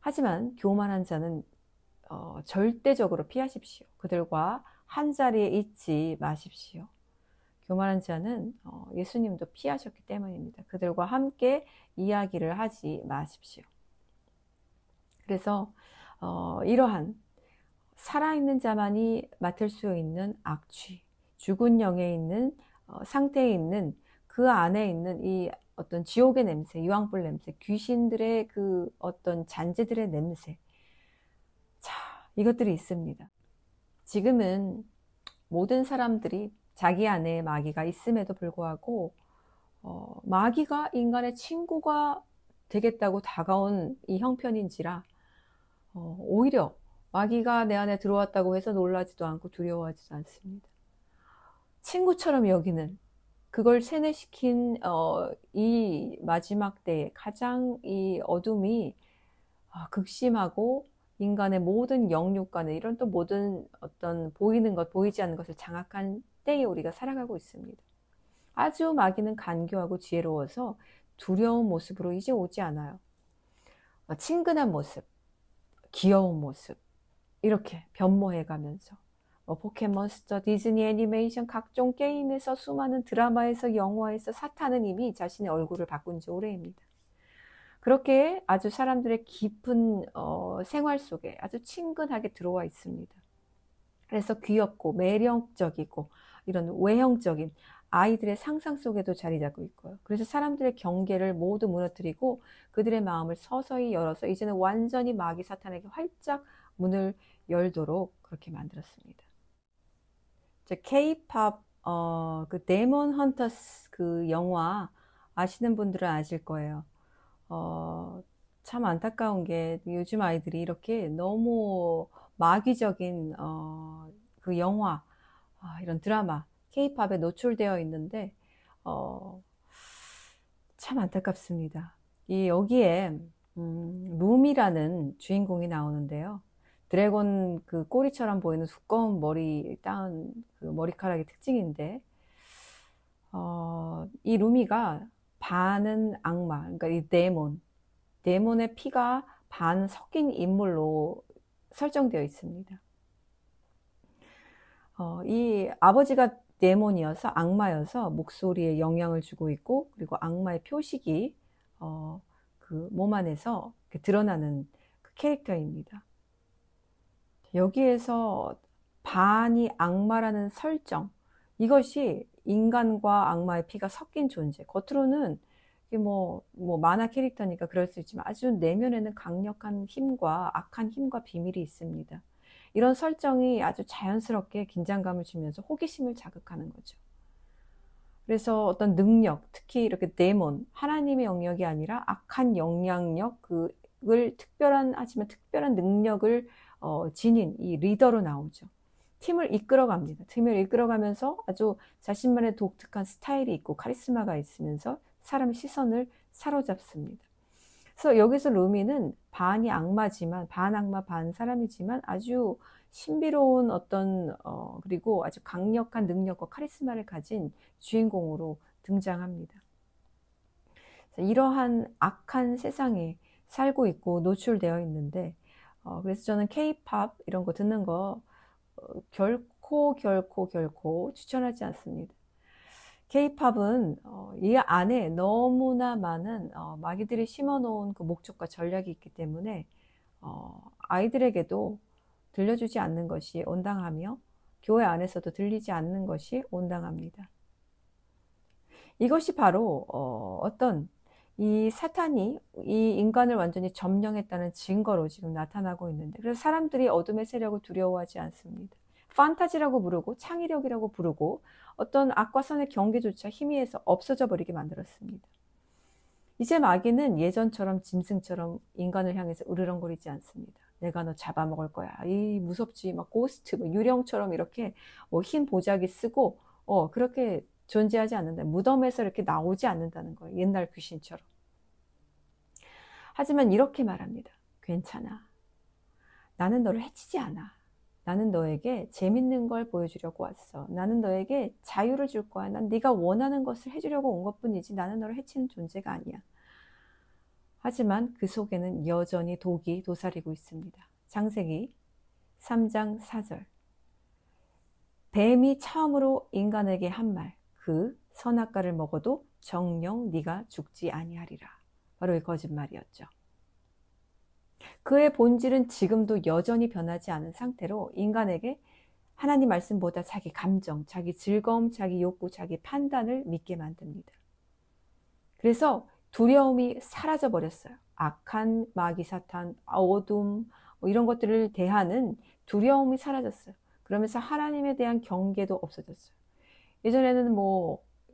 하지만 교만한 자는 절대적으로 피하십시오. 그들과 한 자리에 있지 마십시오. 교만한 자는 예수님도 피하셨기 때문입니다. 그들과 함께 이야기를 하지 마십시오. 그래서 이러한 살아있는 자만이 맡을 수 있는 악취, 죽은 영에 있는 상태에 있는 그 안에 있는 이 어떤 지옥의 냄새, 유황불 냄새, 귀신들의 그 어떤 잔재들의 냄새, 자, 이것들이 있습니다. 지금은 모든 사람들이 자기 안에 마귀가 있음에도 불구하고 마귀가 인간의 친구가 되겠다고 다가온 이 형편인지라 오히려 마귀가 내 안에 들어왔다고 해서 놀라지도 않고 두려워하지도 않습니다. 친구처럼 여기는, 그걸 세뇌시킨 이 마지막 때에 가장 이 어둠이 극심하고 인간의 모든 영육간에 이런 또 모든 어떤 보이는 것, 보이지 않는 것을 장악한 때에 우리가 살아가고 있습니다. 아주 마귀는 간교하고 지혜로워서 두려운 모습으로 이제 오지 않아요. 친근한 모습, 귀여운 모습, 이렇게 변모해가면서 포켓몬스터, 디즈니 애니메이션, 각종 게임에서, 수많은 드라마에서, 영화에서 사탄은 이미 자신의 얼굴을 바꾼 지 오래입니다. 그렇게 아주 사람들의 깊은 생활 속에 아주 친근하게 들어와 있습니다. 그래서 귀엽고 매력적이고 이런 외형적인 아이들의 상상 속에도 자리 잡고 있고요. 그래서 사람들의 경계를 모두 무너뜨리고 그들의 마음을 서서히 열어서 이제는 완전히 마귀 사탄에게 활짝 문을 열도록 그렇게 만들었습니다. K-pop 그 데몬 헌터스 그 영화 아시는 분들은 아실 거예요. 참 안타까운 게 요즘 아이들이 이렇게 너무 마귀적인 그 영화, 이런 드라마, K-팝에 노출되어 있는데 참 안타깝습니다. 여기에 룸이라는 주인공이 나오는데요. 드래곤 그 꼬리처럼 보이는 두꺼운 머리 따은 그 머리카락이 특징인데 이 루미가 반은 악마, 그러니까 이 데몬의 피가 반 섞인 인물로 설정되어 있습니다. 이 아버지가 데몬이어서 악마여서 목소리에 영향을 주고 있고, 그리고 악마의 표식이 그 몸 안에서 드러나는 그 캐릭터입니다. 여기에서 반이 악마라는 설정, 이것이 인간과 악마의 피가 섞인 존재, 겉으로는 뭐 만화 캐릭터니까 그럴 수 있지만 아주 내면에는 강력한 힘과 악한 힘과 비밀이 있습니다. 이런 설정이 아주 자연스럽게 긴장감을 주면서 호기심을 자극하는 거죠. 그래서 어떤 능력, 특히 이렇게 데몬, 하나님의 영역이 아니라 악한 영향력, 그 하지만 특별한 능력을 지닌 이 리더로 나오죠. 팀을 이끌어갑니다. 팀을 이끌어가면서 아주 자신만의 독특한 스타일이 있고 카리스마가 있으면서 사람의 시선을 사로잡습니다. 그래서 여기서 루미는 반이 악마지만, 반 악마 반 사람이지만 아주 신비로운 그리고 아주 강력한 능력과 카리스마를 가진 주인공으로 등장합니다. 이러한 악한 세상에 살고 있고 노출되어 있는데, 그래서 저는 K-팝 이런 거 듣는 거 결코 추천하지 않습니다. K-팝은 이 안에 너무나 많은 마귀들이 심어놓은 그 목적과 전략이 있기 때문에 아이들에게도 들려주지 않는 것이 온당하며 교회 안에서도 들리지 않는 것이 온당합니다. 이것이 바로 이 사탄이 이 인간을 완전히 점령했다는 증거로 지금 나타나고 있는데, 그래서 사람들이 어둠의 세력을 두려워하지 않습니다. 판타지라고 부르고 창의력이라고 부르고 어떤 악과 선의 경계조차 희미해서 없어져 버리게 만들었습니다. 이제 마귀는 예전처럼 짐승처럼 인간을 향해서 으르렁거리지 않습니다. 내가 너 잡아먹을 거야. 이 무섭지, 막 고스트, 유령처럼 이렇게 흰 보자기 쓰고 그렇게 존재하지 않는다. 무덤에서 이렇게 나오지 않는다는 거예요. 옛날 귀신처럼. 하지만 이렇게 말합니다. 괜찮아. 나는 너를 해치지 않아. 나는 너에게 재밌는 걸 보여주려고 왔어. 나는 너에게 자유를 줄 거야. 난 네가 원하는 것을 해주려고 온 것뿐이지 나는 너를 해치는 존재가 아니야. 하지만 그 속에는 여전히 독이 도사리고 있습니다. 창세기 3장 4절. 뱀이 처음으로 인간에게 한 말, 그 선악과를 먹어도 정녕 네가 죽지 아니하리라. 바로 이 거짓말이었죠. 그의 본질은 지금도 여전히 변하지 않은 상태로 인간에게 하나님 말씀보다 자기 감정, 자기 즐거움, 자기 욕구, 자기 판단을 믿게 만듭니다. 그래서 두려움이 사라져 버렸어요. 악한 마귀 사탄, 어둠 이런 것들을 대하는 두려움이 사라졌어요. 그러면서 하나님에 대한 경계도 없어졌어요. 예전에는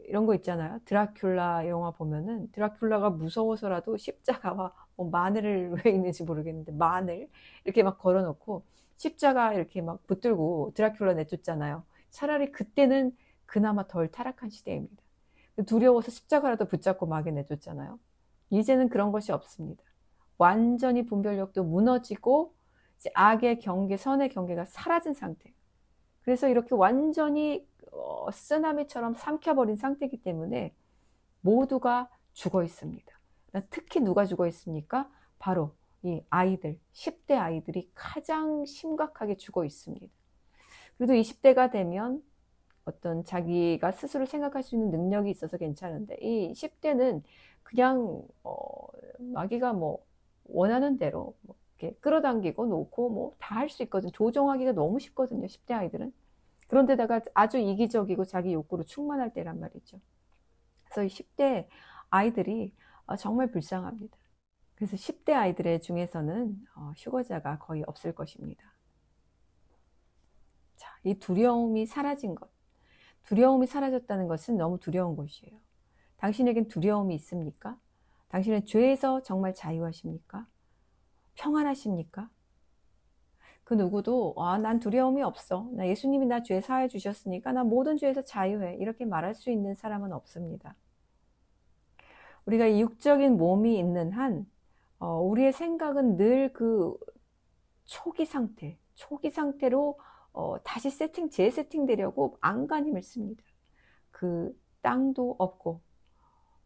이런 거 있잖아요. 드라큘라 영화 보면은 드라큘라가 무서워서라도 십자가와 마늘을 왜 있는지 모르겠는데 마늘 이렇게 막 걸어놓고 십자가 이렇게 막 붙들고 드라큘라 내쫓잖아요. 차라리 그때는 그나마 덜 타락한 시대입니다. 두려워서 십자가라도 붙잡고 마귀 내쫓잖아요. 이제는 그런 것이 없습니다. 완전히 분별력도 무너지고 이제 악의 경계, 선의 경계가 사라진 상태. 그래서 이렇게 완전히 쓰나미처럼 삼켜버린 상태이기 때문에 모두가 죽어 있습니다. 특히 누가 죽어 있습니까? 바로 이 아이들, 10대 아이들이 가장 심각하게 죽어 있습니다. 그래도 20대가 되면 어떤 자기가 스스로 생각할 수 있는 능력이 있어서 괜찮은데 이 10대는 그냥 마귀가 원하는 대로 이렇게 끌어당기고 놓고 다 할 수 있거든요. 조종하기가 너무 쉽거든요. 10대 아이들은. 그런데다가 아주 이기적이고 자기 욕구로 충만할 때란 말이죠. 그래서 이 10대 아이들이 정말 불쌍합니다. 그래서 10대 아이들 중에서는 휴거자가 거의 없을 것입니다. 자, 이 두려움이 사라진 것. 두려움이 사라졌다는 것은 너무 두려운 것이에요. 당신에겐 두려움이 있습니까? 당신은 죄에서 정말 자유하십니까? 평안하십니까? 그 누구도 난 두려움이 없어. 나 예수님이 나 죄 사해 주셨으니까 나 모든 죄에서 자유해. 이렇게 말할 수 있는 사람은 없습니다. 우리가 이 육적인 몸이 있는 한 우리의 생각은 늘 그 초기 상태로 다시 재세팅되려고 안간힘을 씁니다. 그 땅도 없고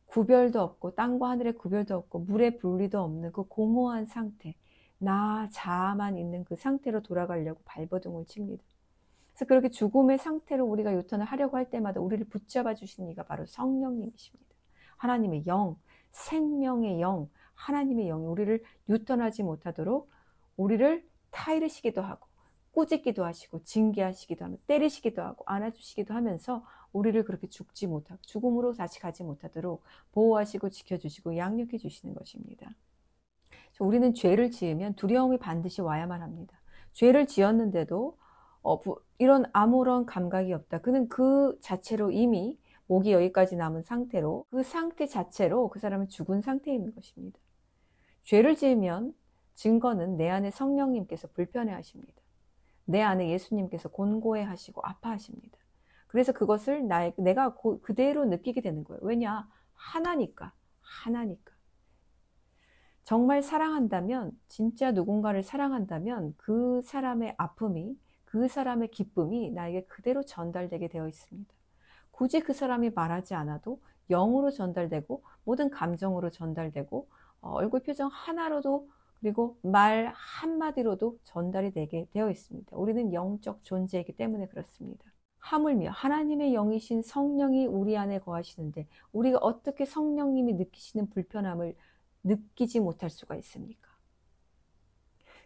구별도 없고 땅과 하늘의 구별도 없고 물의 분리도 없는 그 공허한 상태, 나 자아만 있는 그 상태로 돌아가려고 발버둥을 칩니다. 그래서 그렇게 죽음의 상태로 우리가 유턴을 하려고 할 때마다 우리를 붙잡아 주시는 이가 바로 성령님이십니다. 하나님의 영, 생명의 영, 하나님의 영이 우리를 유턴하지 못하도록 우리를 타이르시기도 하고 꾸짖기도 하시고 징계하시기도 하고 때리시기도 하고 안아주시기도 하면서 우리를 그렇게 죽지 못하고 죽음으로 다시 가지 못하도록 보호하시고 지켜주시고 양육해 주시는 것입니다. 우리는 죄를 지으면 두려움이 반드시 와야만 합니다. 죄를 지었는데도 이런 아무런 감각이 없다. 그는 그 자체로 이미 목이 여기까지 남은 상태로 그 상태 자체로 그 사람은 죽은 상태에 있는 것입니다. 죄를 지으면 증거는 내 안에 성령님께서 불편해 하십니다. 내 안에 예수님께서 곤고해 하시고 아파하십니다. 그래서 그것을 내가 그대로 느끼게 되는 거예요. 왜냐? 하나니까. 정말 사랑한다면, 진짜 누군가를 사랑한다면 그 사람의 아픔이, 그 사람의 기쁨이 나에게 그대로 전달되게 되어 있습니다. 굳이 그 사람이 말하지 않아도 영으로 전달되고 모든 감정으로 전달되고 얼굴 표정 하나로도 그리고 말 한마디로도 전달이 되게 되어 있습니다. 우리는 영적 존재이기 때문에 그렇습니다. 하물며 하나님의 영이신 성령이 우리 안에 거하시는데 우리가 어떻게 성령님이 느끼시는 불편함을 느끼지 못할 수가 있습니까?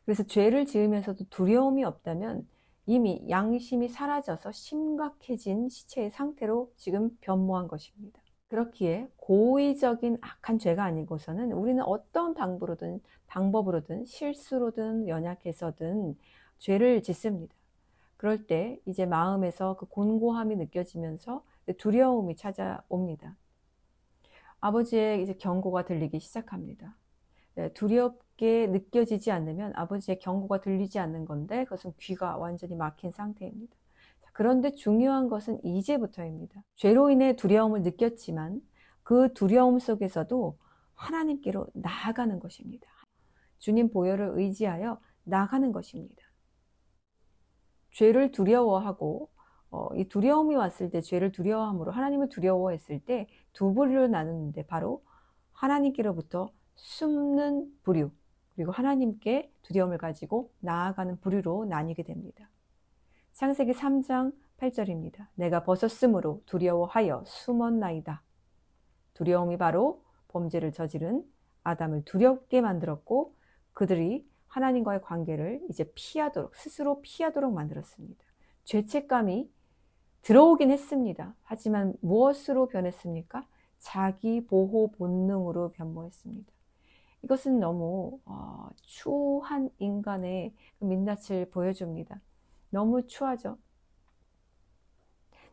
그래서 죄를 지으면서도 두려움이 없다면 이미 양심이 사라져서 심각해진 시체의 상태로 지금 변모한 것입니다. 그렇기에 고의적인 악한 죄가 아니고서는 우리는 어떤 방법으로든 실수로든 연약해서든 죄를 짓습니다. 그럴 때 이제 마음에서 그 곤고함이 느껴지면서 두려움이 찾아옵니다. 아버지의 이제 경고가 들리기 시작합니다. 두렵게 느껴지지 않으면 아버지의 경고가 들리지 않는 건데 그것은 귀가 완전히 막힌 상태입니다. 그런데 중요한 것은 이제부터입니다. 죄로 인해 두려움을 느꼈지만 그 두려움 속에서도 하나님께로 나아가는 것입니다. 주님 보혈을 의지하여 나가는 것입니다. 죄를 두려워하고 이 두려움이 왔을 때 죄를 두려워함으로 하나님을 두려워했을 때 두 부류로 나누는데 바로 하나님께로부터 숨는 부류 그리고 하나님께 두려움을 가지고 나아가는 부류로 나뉘게 됩니다. 창세기 3장 8절입니다. 내가 벗었으므로 두려워하여 숨었나이다. 두려움이 바로 범죄를 저지른 아담을 두렵게 만들었고 그들이 하나님과의 관계를 이제 스스로 피하도록 만들었습니다. 죄책감이 들어오긴 했습니다. 하지만 무엇으로 변했습니까? 자기 보호 본능으로 변모했습니다. 이것은 너무 추한 인간의 민낯을 보여줍니다. 너무 추하죠.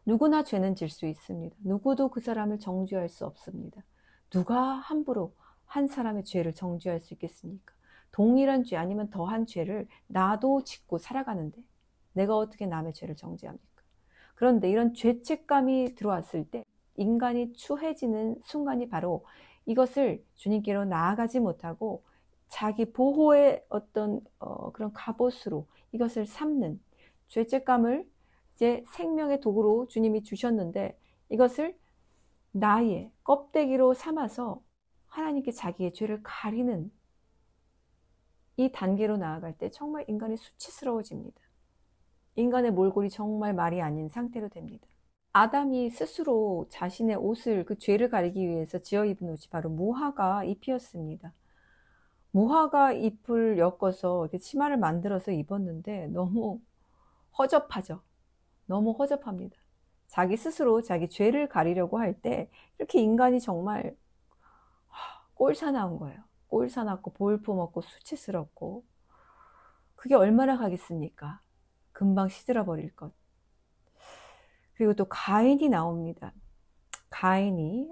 누구나 죄는 질 수 있습니다. 누구도 그 사람을 정죄할 수 없습니다. 누가 함부로 한 사람의 죄를 정죄할 수 있겠습니까? 동일한 죄 아니면 더한 죄를 나도 짓고 살아가는데 내가 어떻게 남의 죄를 정죄합니까? 그런데 이런 죄책감이 들어왔을 때 인간이 추해지는 순간이 바로 이것을 주님께로 나아가지 못하고 자기 보호의 어떤 그런 갑옷으로 이것을 삼는 죄책감을 이제 생명의 도구로 주님이 주셨는데 이것을 나의 껍데기로 삼아서 하나님께 자기의 죄를 가리는 이 단계로 나아갈 때 정말 인간이 수치스러워집니다. 인간의 몰골이 정말 말이 아닌 상태로 됩니다. 아담이 스스로 자신의 옷을 그 죄를 가리기 위해서 지어 입은 옷이 바로 무화과 잎이었습니다. 무화과 잎을 엮어서 이렇게 치마를 만들어서 입었는데 너무 허접하죠. 너무 허접합니다. 자기 스스로 자기 죄를 가리려고 할 때 이렇게 인간이 정말 꼴사나운 거예요. 꼴사납고 볼품없고 수치스럽고 그게 얼마나 가겠습니까? 금방 시들어 버릴 것. 그리고 또 가인이 나옵니다. 가인이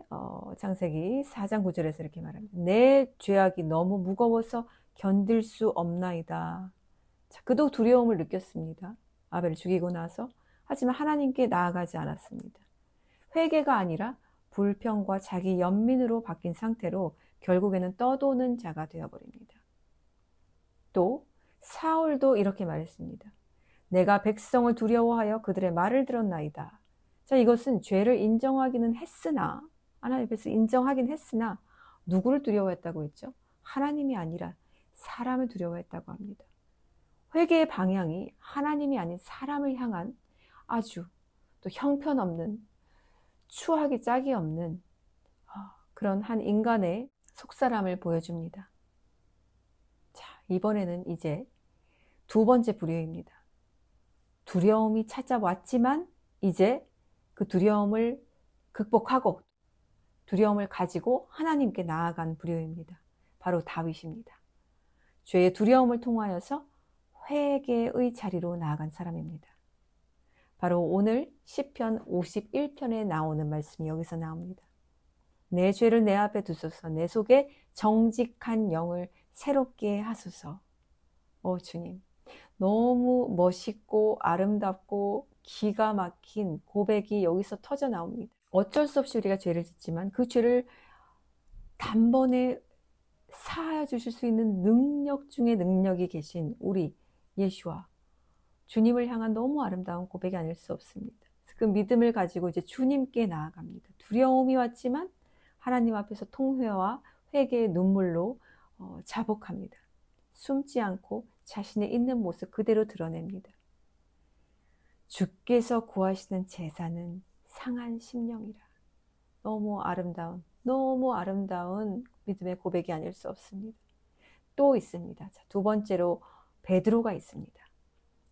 창세기 4장 9절에서 이렇게 말합니다. 내 죄악이 너무 무거워서 견딜 수 없나이다. 자, 그도 두려움을 느꼈습니다. 아벨을 죽이고 나서. 하지만 하나님께 나아가지 않았습니다. 회개가 아니라 불평과 자기 연민으로 바뀐 상태로 결국에는 떠도는 자가 되어버립니다. 또 사울도 이렇게 말했습니다. 내가 백성을 두려워하여 그들의 말을 들었나이다. 자, 이것은 죄를 인정하기는 했으나 하나님 앞에서 인정하긴 했으나 누구를 두려워했다고 했죠? 하나님이 아니라 사람을 두려워했다고 합니다. 회개의 방향이 하나님이 아닌 사람을 향한 아주 또 형편없는 추하기 짝이 없는 그런 한 인간의 속사람을 보여줍니다. 자, 이번에는 이제 두 번째 부류입니다. 두려움이 찾아왔지만 이제 그 두려움을 극복하고 두려움을 가지고 하나님께 나아간 부류입니다. 바로 다윗입니다. 죄의 두려움을 통하여서 회개의 자리로 나아간 사람입니다. 바로 오늘 시편 51편에 나오는 말씀이 여기서 나옵니다. 내 죄를 내 앞에 두소서 내 속에 정직한 영을 새롭게 하소서. 주님, 너무 멋있고 아름답고 기가 막힌 고백이 여기서 터져 나옵니다. 어쩔 수 없이 우리가 죄를 짓지만 그 죄를 단번에 사하여 주실 수 있는 능력 중에 능력이 계신 우리 예수와 주님을 향한 너무 아름다운 고백이 아닐 수 없습니다. 그 믿음을 가지고 이제 주님께 나아갑니다. 두려움이 왔지만 하나님 앞에서 통회와 회개의 눈물로 자복합니다. 숨지 않고 자신의 있는 모습 그대로 드러냅니다. 주께서 구하시는 제사는 상한 심령이라. 너무 아름다운 믿음의 고백이 아닐 수 없습니다. 또 있습니다. 자, 두 번째로 베드로가 있습니다.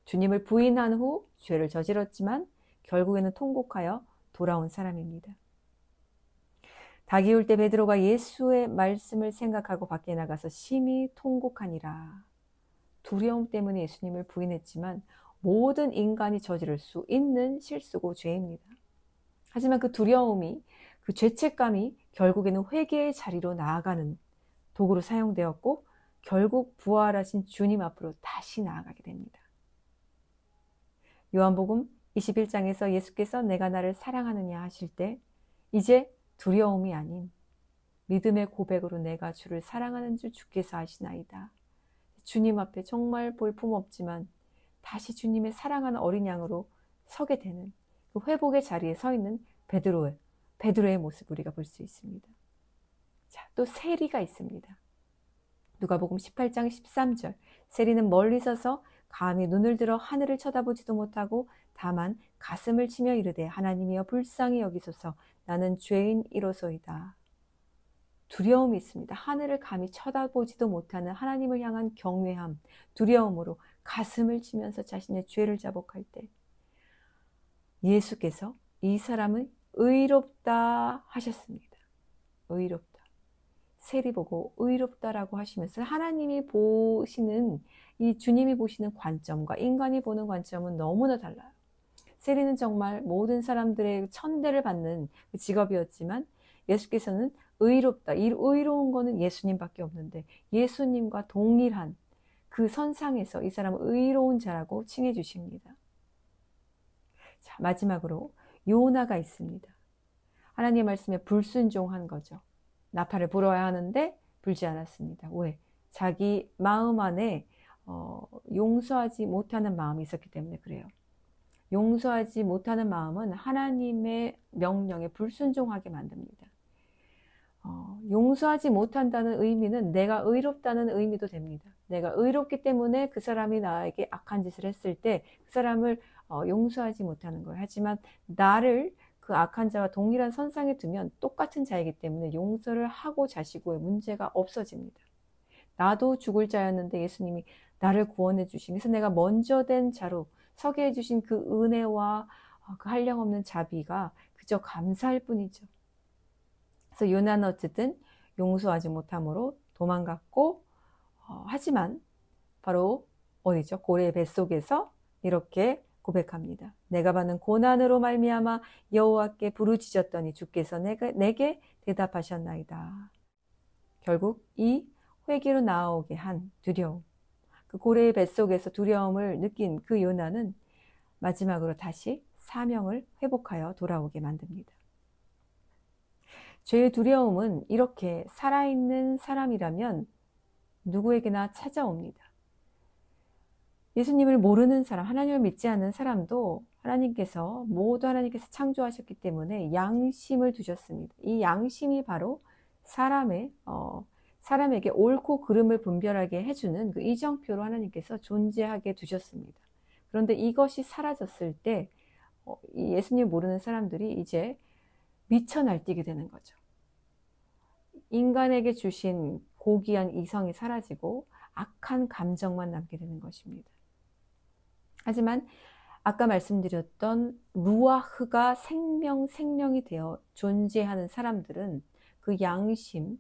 주님을 부인한 후 죄를 저질렀지만 결국에는 통곡하여 돌아온 사람입니다. 닭이 울 때 베드로가 예수의 말씀을 생각하고 밖에 나가서 심히 통곡하니라. 두려움 때문에 예수님을 부인했지만 모든 인간이 저지를 수 있는 실수고 죄입니다. 하지만 그 두려움이, 그 죄책감이 결국에는 회개의 자리로 나아가는 도구로 사용되었고 결국 부활하신 주님 앞으로 다시 나아가게 됩니다. 요한복음 21장에서 예수께서 내가 나를 사랑하느냐 하실 때 이제 두려움이 아닌 믿음의 고백으로 내가 주를 사랑하는 줄 주께서 아시나이다. 주님 앞에 정말 볼품없지만 다시 주님의 사랑하는 어린 양으로 서게 되는 그 회복의 자리에 서 있는 베드로의 모습 우리가 볼 수 있습니다. 자, 또 세리가 있습니다. 누가복음 18장 13절. 세리는 멀리 서서 감히 눈을 들어 하늘을 쳐다보지도 못하고 다만 가슴을 치며 이르되 하나님이여 불쌍히 여기소서 나는 죄인이로소이다. 두려움이 있습니다. 하늘을 감히 쳐다보지도 못하는 하나님을 향한 경외함, 두려움으로 가슴을 치면서 자신의 죄를 자복할 때 예수께서 이 사람은 의롭다 하셨습니다. 의롭다. 세리 보고 의롭다라고 하시면서 하나님이 보시는, 이 주님이 보시는 관점과 인간이 보는 관점은 너무나 달라요. 세리는 정말 모든 사람들의 천대를 받는 직업이었지만 예수께서는 의롭다. 이 의로운 거는 예수님밖에 없는데 예수님과 동일한 그 선상에서 이 사람은 의로운 자라고 칭해 주십니다. 자, 마지막으로 요나가 있습니다. 하나님의 말씀에 불순종한 거죠. 나팔을 불어야 하는데 불지 않았습니다. 왜? 자기 마음 안에 용서하지 못하는 마음이 있었기 때문에 그래요. 용서하지 못하는 마음은 하나님의 명령에 불순종하게 만듭니다. 용서하지 못한다는 의미는 내가 의롭다는 의미도 됩니다. 내가 의롭기 때문에 그 사람이 나에게 악한 짓을 했을 때 그 사람을 용서하지 못하는 거예요. 하지만 나를 그 악한 자와 동일한 선상에 두면 똑같은 자이기 때문에 용서를 하고 자시고의 문제가 없어집니다. 나도 죽을 자였는데 예수님이 나를 구원해 주시면서 내가 먼저 된 자로 서게 해주신 그 은혜와 그 한량없는 자비가 그저 감사할 뿐이죠. 그래서 요나는 어쨌든 용서하지 못함으로 도망갔고 하지만 바로 어디죠? 고래의 뱃속에서 이렇게 고백합니다. 내가 받는 고난으로 말미암아 여호와께 부르짖었더니 주께서 내게 대답하셨나이다. 결국 이 회개로 나오게 한 두려움, 그 고래의 뱃속에서 두려움을 느낀 그 요나는 마지막으로 다시 사명을 회복하여 돌아오게 만듭니다. 죄의 두려움은 이렇게 살아있는 사람이라면 누구에게나 찾아옵니다. 예수님을 모르는 사람, 하나님을 믿지 않는 사람도 모두 하나님께서 창조하셨기 때문에 양심을 두셨습니다. 이 양심이 바로 사람에게 옳고 그름을 분별하게 해주는 그 이정표로 하나님께서 존재하게 두셨습니다. 그런데 이것이 사라졌을 때 예수님 모르는 사람들이 이제 미쳐 날뛰게 되는 거죠. 인간에게 주신 고귀한 이성이 사라지고 악한 감정만 남게 되는 것입니다. 하지만 아까 말씀드렸던 루아흐가 생명이 되어 존재하는 사람들은 그 양심,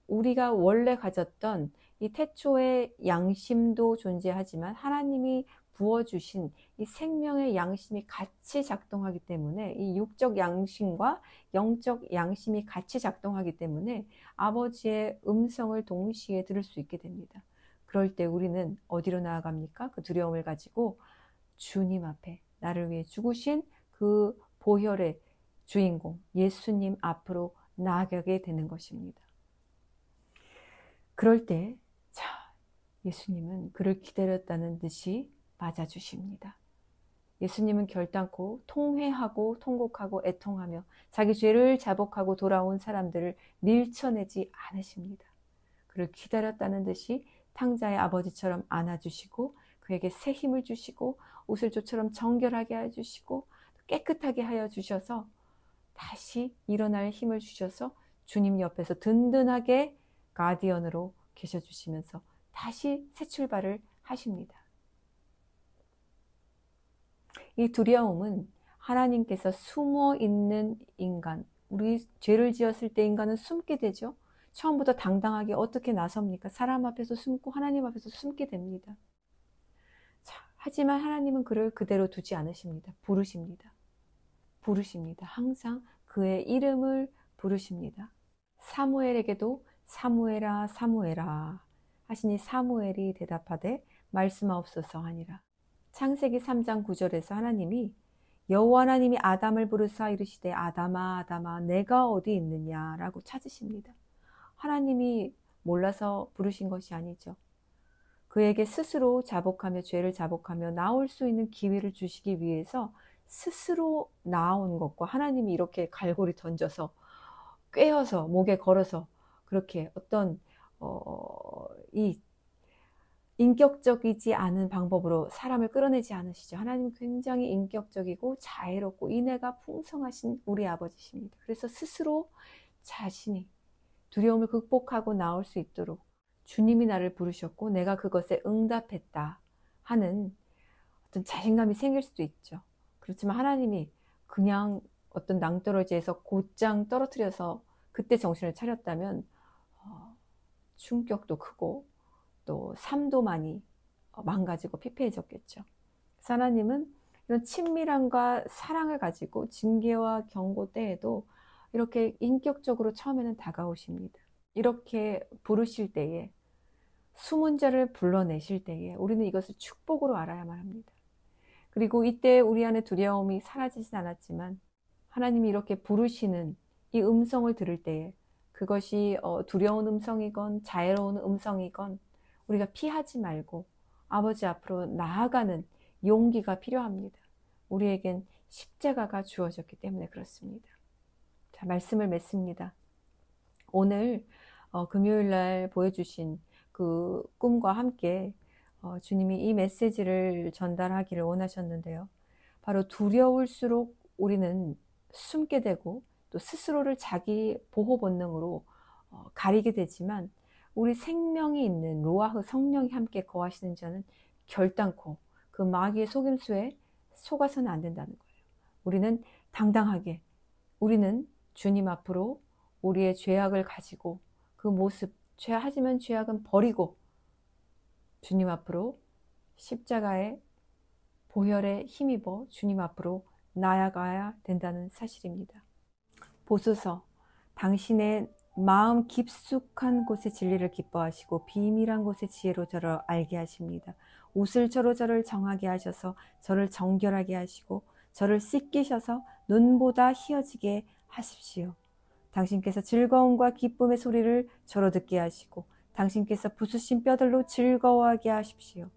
우리가 원래 가졌던 이 태초의 양심도 존재하지만 하나님이 부어주신 이 생명의 양심이 같이 작동하기 때문에, 이 육적 양심과 영적 양심이 같이 작동하기 때문에 아버지의 음성을 동시에 들을 수 있게 됩니다. 그럴 때 우리는 어디로 나아갑니까? 그 두려움을 가지고 주님 앞에, 나를 위해 죽으신 그 보혈의 주인공 예수님 앞으로 나아가게 되는 것입니다. 그럴 때 예수님은 그를 기다렸다는 듯이 맞아주십니다. 예수님은 결단코 통회하고 통곡하고 애통하며 자기 죄를 자복하고 돌아온 사람들을 밀쳐내지 않으십니다. 그를 기다렸다는 듯이 탕자의 아버지처럼 안아주시고 그에게 새 힘을 주시고 우슬조처럼 정결하게 해주시고 깨끗하게 하여 주셔서 다시 일어날 힘을 주셔서 주님 옆에서 든든하게 가디언으로 계셔주시면서 다시 새 출발을 하십니다. 이 두려움은 하나님께서 숨어 있는 인간, 우리 죄를 지었을 때 인간은 숨게 되죠. 처음부터 당당하게 어떻게 나섭니까? 사람 앞에서 숨고 하나님 앞에서 숨게 됩니다. 하지만 하나님은 그를 그대로 두지 않으십니다. 부르십니다. 항상 그의 이름을 부르십니다. 사무엘에게도 사무엘아 사무엘아 하시니 사무엘이 대답하되 말씀하옵소서 하니라. 창세기 3장 9절에서 하나님이 여호와 하나님이 아담을 부르사 이르시되 아담아 아담아 내가 어디 있느냐라고 찾으십니다. 하나님이 몰라서 부르신 것이 아니죠. 그에게 스스로 자복하며 죄를 자복하며 나올 수 있는 기회를 주시기 위해서 스스로 나온 것과 하나님이 이렇게 갈고리 던져서 꿰어서 목에 걸어서 그렇게 어떤 이 인격적이지 않은 방법으로 사람을 끌어내지 않으시죠. 하나님은 굉장히 인격적이고 자애롭고 인애가 풍성하신 우리 아버지십니다. 그래서 스스로 자신이 두려움을 극복하고 나올 수 있도록 주님이 나를 부르셨고 내가 그것에 응답했다 하는 어떤 자신감이 생길 수도 있죠. 그렇지만 하나님이 그냥 어떤 낭떠러지에서 곧장 떨어뜨려서 그때 정신을 차렸다면 충격도 크고 또 삶도 많이 망가지고 피폐해졌겠죠. 그래서 하나님은 이런 친밀함과 사랑을 가지고 징계와 경고 때에도 이렇게 인격적으로 처음에는 다가오십니다. 이렇게 부르실 때에 숨은 자를 불러내실 때에 우리는 이것을 축복으로 알아야만 합니다. 그리고 이때 우리 안에 두려움이 사라지진 않았지만 하나님이 이렇게 부르시는 이 음성을 들을 때에 그것이 두려운 음성이건 자애로운 음성이건 우리가 피하지 말고 아버지 앞으로 나아가는 용기가 필요합니다. 우리에겐 십자가가 주어졌기 때문에 그렇습니다. 자, 말씀을 맺습니다. 오늘 금요일 날 보여주신 그 꿈과 함께 주님이 이 메시지를 전달하기를 원하셨는데요. 바로 두려울수록 우리는 숨게 되고 또 스스로를 자기 보호 본능으로 가리게 되지만 우리 생명이 있는 루아흐 성령이 함께 거하시는 자는 결단코 그 마귀의 속임수에 속아서는 안 된다는 거예요. 우리는 당당하게 우리는 주님 앞으로 우리의 죄악을 가지고 그 모습, 하지만 죄악은 버리고 주님 앞으로 십자가의 보혈에 힘입어 주님 앞으로 나아가야 된다는 사실입니다. 보소서, 당신의 마음 깊숙한 곳에 진리를 기뻐하시고 비밀한 곳에 지혜로 저를 알게 하십니다. 우슬처로 저를 정하게 하셔서 저를 정결하게 하시고 저를 씻기셔서 눈보다 희어지게 하십시오. 당신께서 즐거움과 기쁨의 소리를 저로 듣게 하시고 당신께서 부수신 뼈들로 즐거워하게 하십시오.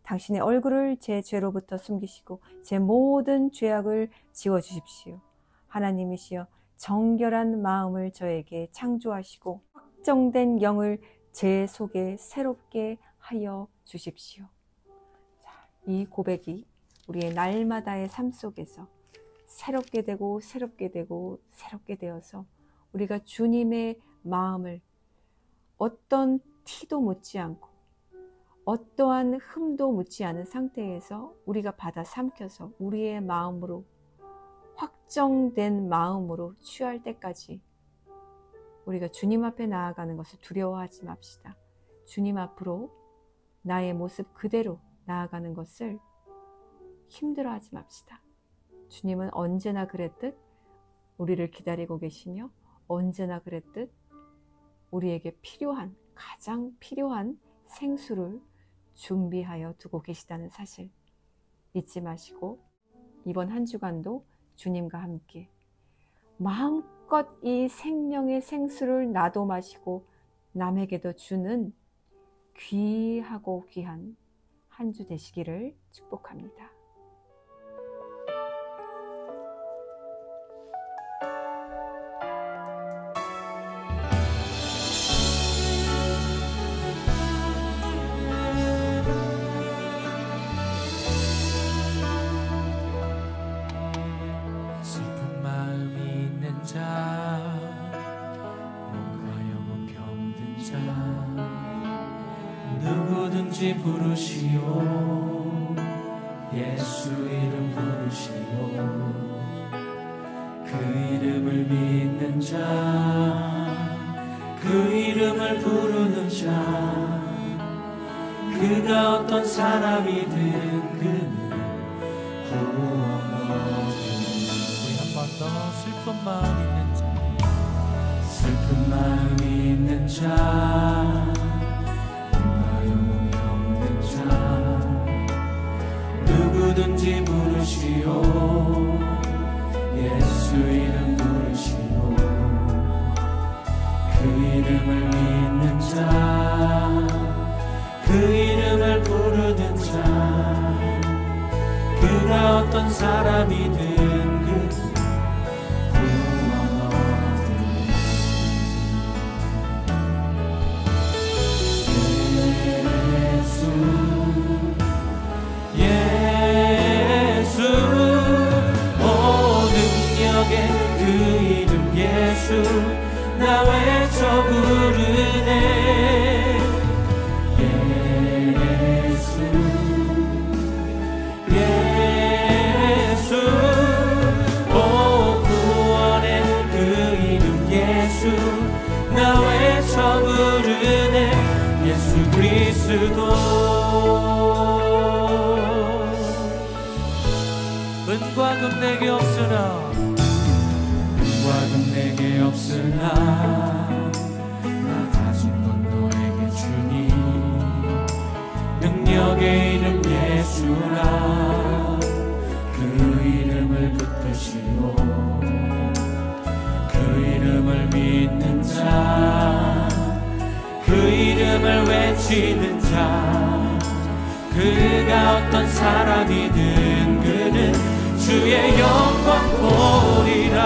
당신의 얼굴을 제 죄로부터 숨기시고 제 모든 죄악을 지워주십시오. 하나님이시여 정결한 마음을 저에게 창조하시고 확정된 영을 제 속에 새롭게 하여 주십시오. 이 고백이 우리의 날마다의 삶 속에서 새롭게 되고 새롭게 되고 새롭게 되어서 우리가 주님의 마음을 어떤 티도 묻지 않고 어떠한 흠도 묻지 않은 상태에서 우리가 받아 삼켜서 우리의 마음으로 확정된 마음으로 취할 때까지 우리가 주님 앞에 나아가는 것을 두려워하지 맙시다. 주님 앞으로 나의 모습 그대로 나아가는 것을 힘들어하지 맙시다. 주님은 언제나 그랬듯 우리를 기다리고 계시며 언제나 그랬듯 우리에게 필요한, 가장 필요한 생수를 준비하여 두고 계시다는 사실 잊지 마시고 이번 한 주간도 주님과 함께 마음껏 이 생명의 생수를 나도 마시고 남에게도 주는 귀하고 귀한 한 주 되시기를 축복합니다. 슬픈 마음이 있는 자, 몸과 영혼 병든 자, 누구든지 부르시오. 예수 이름 부르시오. 그 이름을 믿는 자, 그 이름을 부르는 자, 그가 어떤 사람이든 그는 구원 얻으리. 우리 한 번 더 슬픈 마음 있는 자, 슬픈 마음이 있는 자, 누구든지 부르시오. 예수 이름 부르시오. 그 이름을 믿는 자, 그 이름을 부르는 자, 그가 어떤 사람이든 그 구원 얻으리. 예수, 오 능력의 그 이름 예수, 나 외쳐 부르네. 예수, 예수, 오 구원의 그 이름 예수, 나 외쳐 부르네. 예수 그리스도. 은과 금 내게 없으나, 은과 금 내게 없으나, 나 가진 건 너에게 주니. 능력의 이름 예수라, 그 이름을 붙드시오. 그 이름을 믿는 자, 그 이름을 외치는 자, 그가 어떤 사람이든 그는 주의 영광 보리라.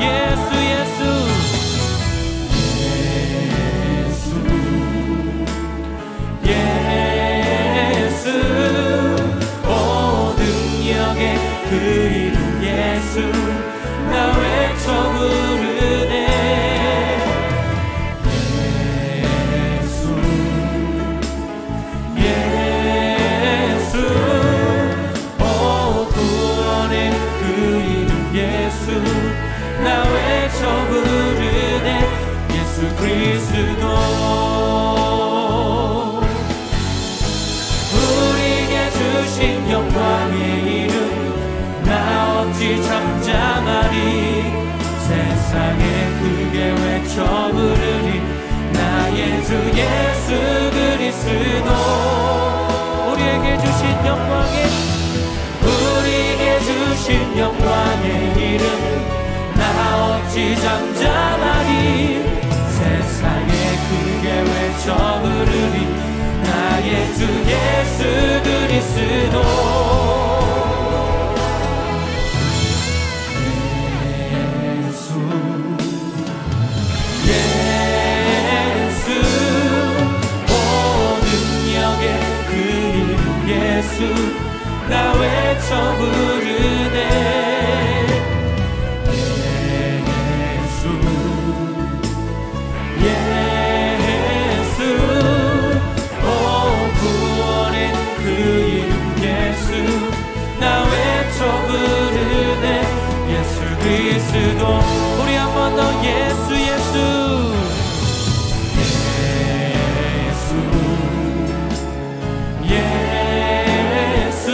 예수 예수 예수 예수, 오 능력의 그 이름 예수, 나 외쳐 부르네. 나 외쳐 부르네. 예수 그리스도. 우리에게 주신 영광의 이름 나 어찌 잠잠하리. 세상에 크게 외쳐 부르리. 나의 주 예수 그리스도. 우리에게 주신 영광의, 우리에게 주신 영광의 이름 나 어찌 잠잠하리. 세상에 크게 외쳐 부르리. 나의 주 예수 그리스도. 예수 예수, 오 능력의 그 이름 예수, 나 외쳐 부르네. 그리스도. 우리 한 번 더 예수 예수 예수 예수,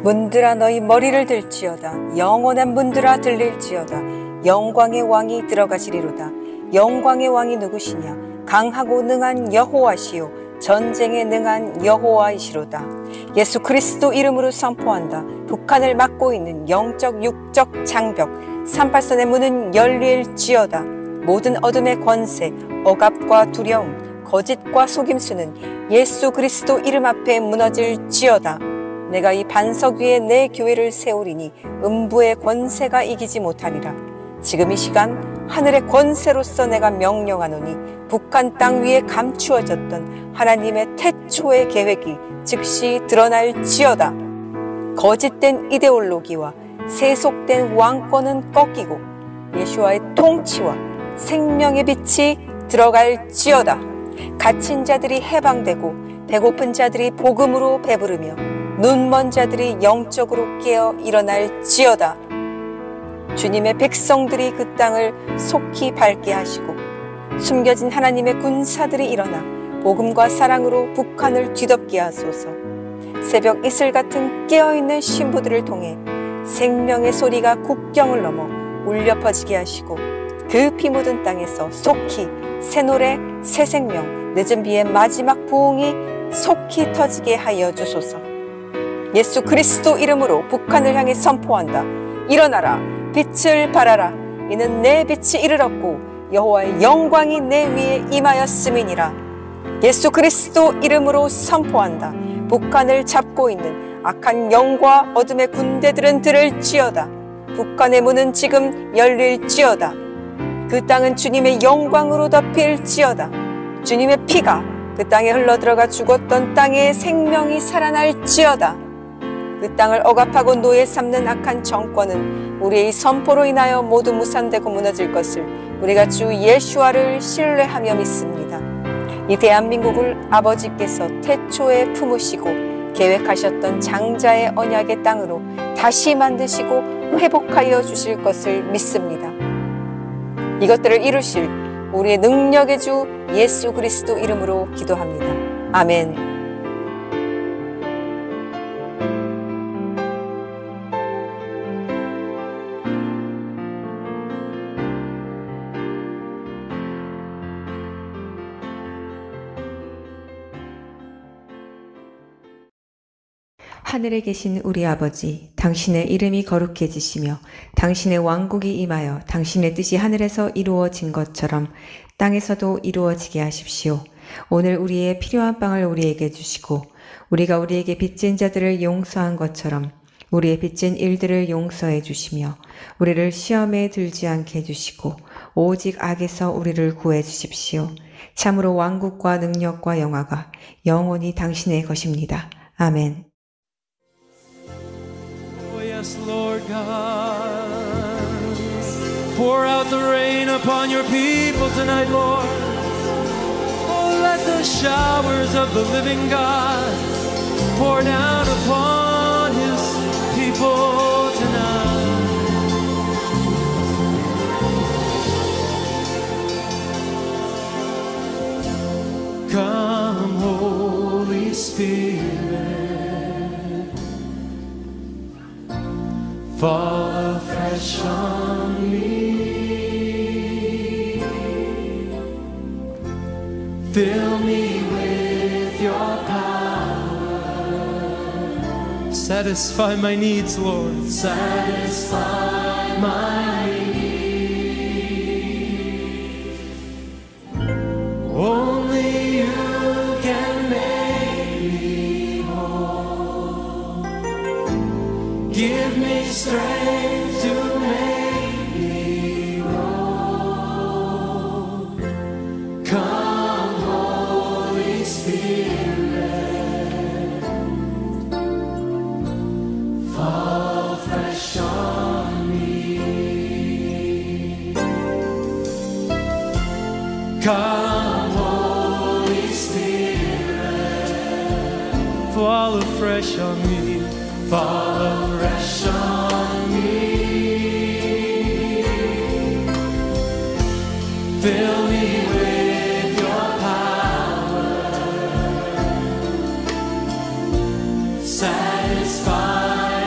문들아 너희 머리를 들지어다. 영원한 문들아 들릴지어다. 영광의 왕이 들어가시리로다. 영광의 왕이 누구시냐? 강하고 능한 여호와시요 전쟁에 능한 여호와이시로다. 예수 그리스도 이름으로 선포한다. 북한을 막고 있는 영적 육적 장벽 38선의 문은 열릴지어다. 모든 어둠의 권세, 억압과 두려움, 거짓과 속임수는 예수 그리스도 이름 앞에 무너질지어다. 내가 이 반석 위에 내 교회를 세우리니 음부의 권세가 이기지 못하리라. 지금 이 시간 하늘의 권세로서 내가 명령하노니 북한 땅 위에 감추어졌던 하나님의 태초의 계획이 즉시 드러날지어다. 거짓된 이데올로기와 세속된 왕권은 꺾이고 예수와의 통치와 생명의 빛이 들어갈지어다. 갇힌 자들이 해방되고 배고픈 자들이 복음으로 배부르며 눈먼 자들이 영적으로 깨어 일어날지어다. 주님의 백성들이 그 땅을 속히 밝게 하시고 숨겨진 하나님의 군사들이 일어나 복음과 사랑으로 북한을 뒤덮게 하소서. 새벽 이슬 같은 깨어있는 신부들을 통해 생명의 소리가 국경을 넘어 울려 퍼지게 하시고 그 피 묻은 땅에서 속히 새 노래, 새 생명, 늦은 비의 마지막 부흥이 속히 터지게 하여 주소서. 예수 그리스도 이름으로 북한을 향해 선포한다. 일어나라, 빛을 발하라. 이는 내 빛이 이르렀고 여호와의 영광이 내 위에 임하였음이니라. 예수 그리스도 이름으로 선포한다. 북한을 잡고 있는 악한 영과 어둠의 군대들은 들을지어다. 북한의 문은 지금 열릴지어다. 그 땅은 주님의 영광으로 덮일지어다. 주님의 피가 그 땅에 흘러들어가 죽었던 땅에 생명이 살아날지어다. 그 땅을 억압하고 노예 삼는 악한 정권은 우리의 선포로 인하여 모두 무산되고 무너질 것을 우리가 주 예수와를 신뢰하며 믿습니다. 이 대한민국을 아버지께서 태초에 품으시고 계획하셨던 장자의 언약의 땅으로 다시 만드시고 회복하여 주실 것을 믿습니다. 이것들을 이루실 우리의 능력의 주 예수 그리스도 이름으로 기도합니다. 아멘. 하늘에 계신 우리 아버지, 당신의 이름이 거룩해지시며 당신의 왕국이 임하여 당신의 뜻이 하늘에서 이루어진 것처럼 땅에서도 이루어지게 하십시오. 오늘 우리의 필요한 빵을 우리에게 주시고 우리가 우리에게 빚진 자들을 용서한 것처럼 우리의 빚진 일들을 용서해 주시며 우리를 시험에 들지 않게 해주시고 오직 악에서 우리를 구해 주십시오. 참으로 왕국과 능력과 영화가 영원히 당신의 것입니다. 아멘. Yes, Lord God, pour out the rain upon your people tonight, Lord. Oh, let the showers of the living God pour down upon his people tonight. Come, Holy Spirit, fall afresh on me. Fill me with your power. Satisfy my needs, Lord. Satisfy my needs. Only you can make me whole. Give me strength to make me whole. Come, Holy Spirit, fall fresh on me. Come, Holy Spirit, fall afresh on me. Fall afresh on me. Fill me with your power. Satisfy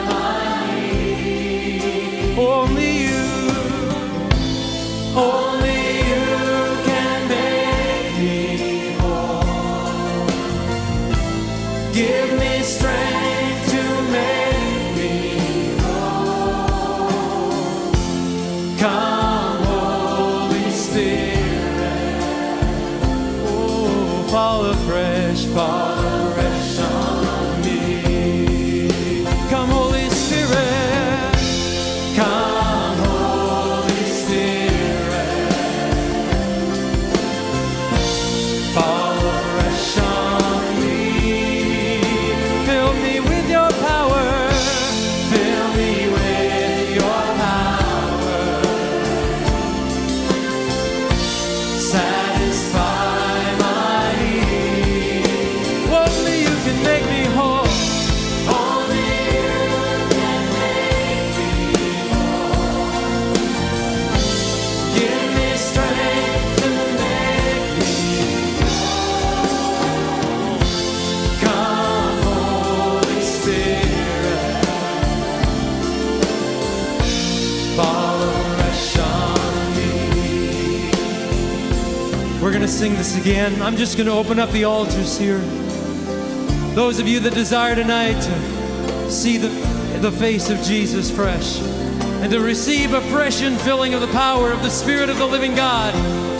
to sing this again. I'm just going to open up the altars here. Those of you that desire tonight to see the face of Jesus fresh and to receive a fresh infilling of the power of the Spirit of the living God,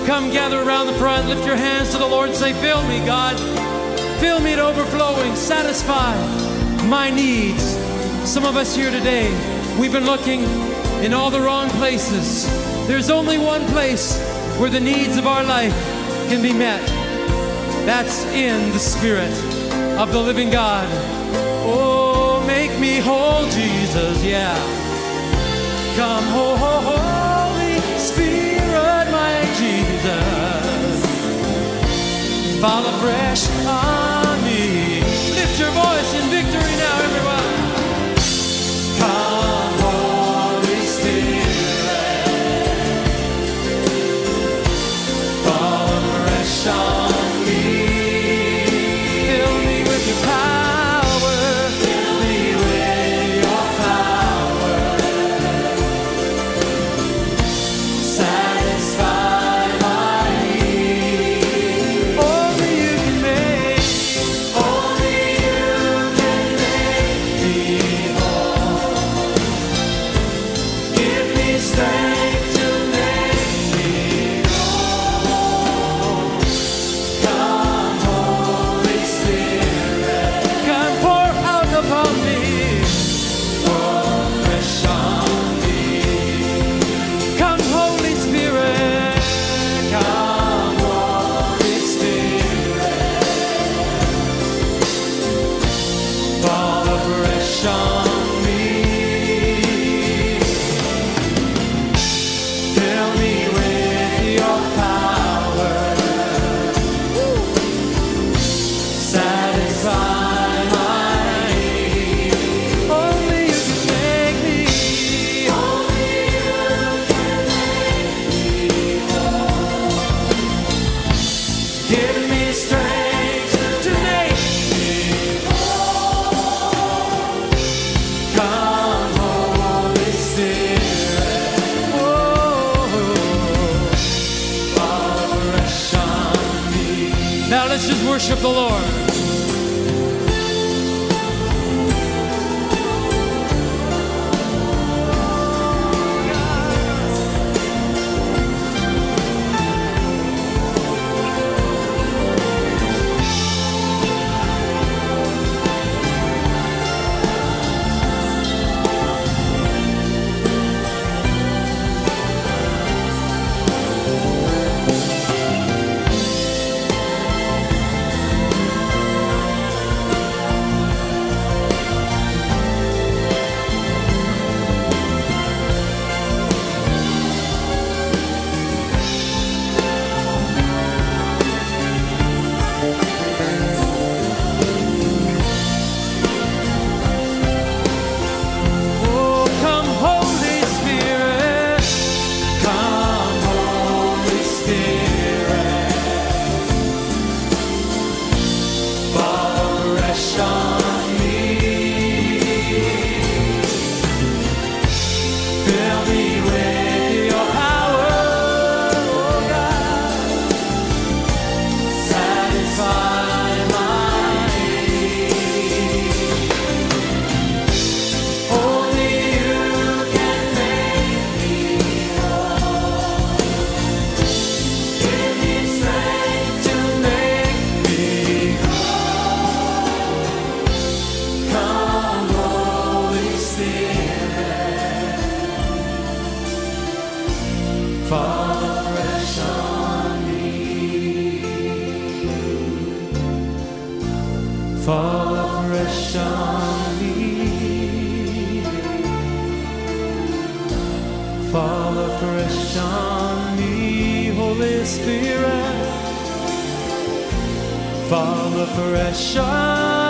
come gather around the front, lift your hands to the Lord and say, fill me, God. Fill me to overflowing, satisfy my needs. Some of us here today, we've been looking in all the wrong places. There's only one place where the needs of our life can be met. That's in the Spirit of the living God. Oh, make me whole, Jesus, yeah. Come, Holy Spirit, my Jesus. Fall afresh on me. Lift your voice in victory now, everyone. Come, Holy Spirit. Fall afresh on me. Fill me with your power. Fill me with your power. Satisfy my need. Only you can make me whole. Give me strength to make me whole. Come, Holy Spirit. Come, pour out upon me. Pour fresh on me. Come, Holy Spirit. Come, Holy Spirit. Fall afresh on me. Fill me with your power. Satisfy my need. Only you can make me. Only you can make me whole. Give me strength to make me whole. Come, Holy Spirit. Oh, fall afresh on me. Now let's just worship the Lord. Oh, come, Holy Spirit. Come, Holy Spirit. Fall afresh on me. Fill me with your power, oh God. Satisfy my need. Only you can make me whole. Give me strength to make me whole. Come, Holy Spirit. Fall afresh on me. Fall afresh on me. Fall afresh on me, Holy Spirit. Fall afresh on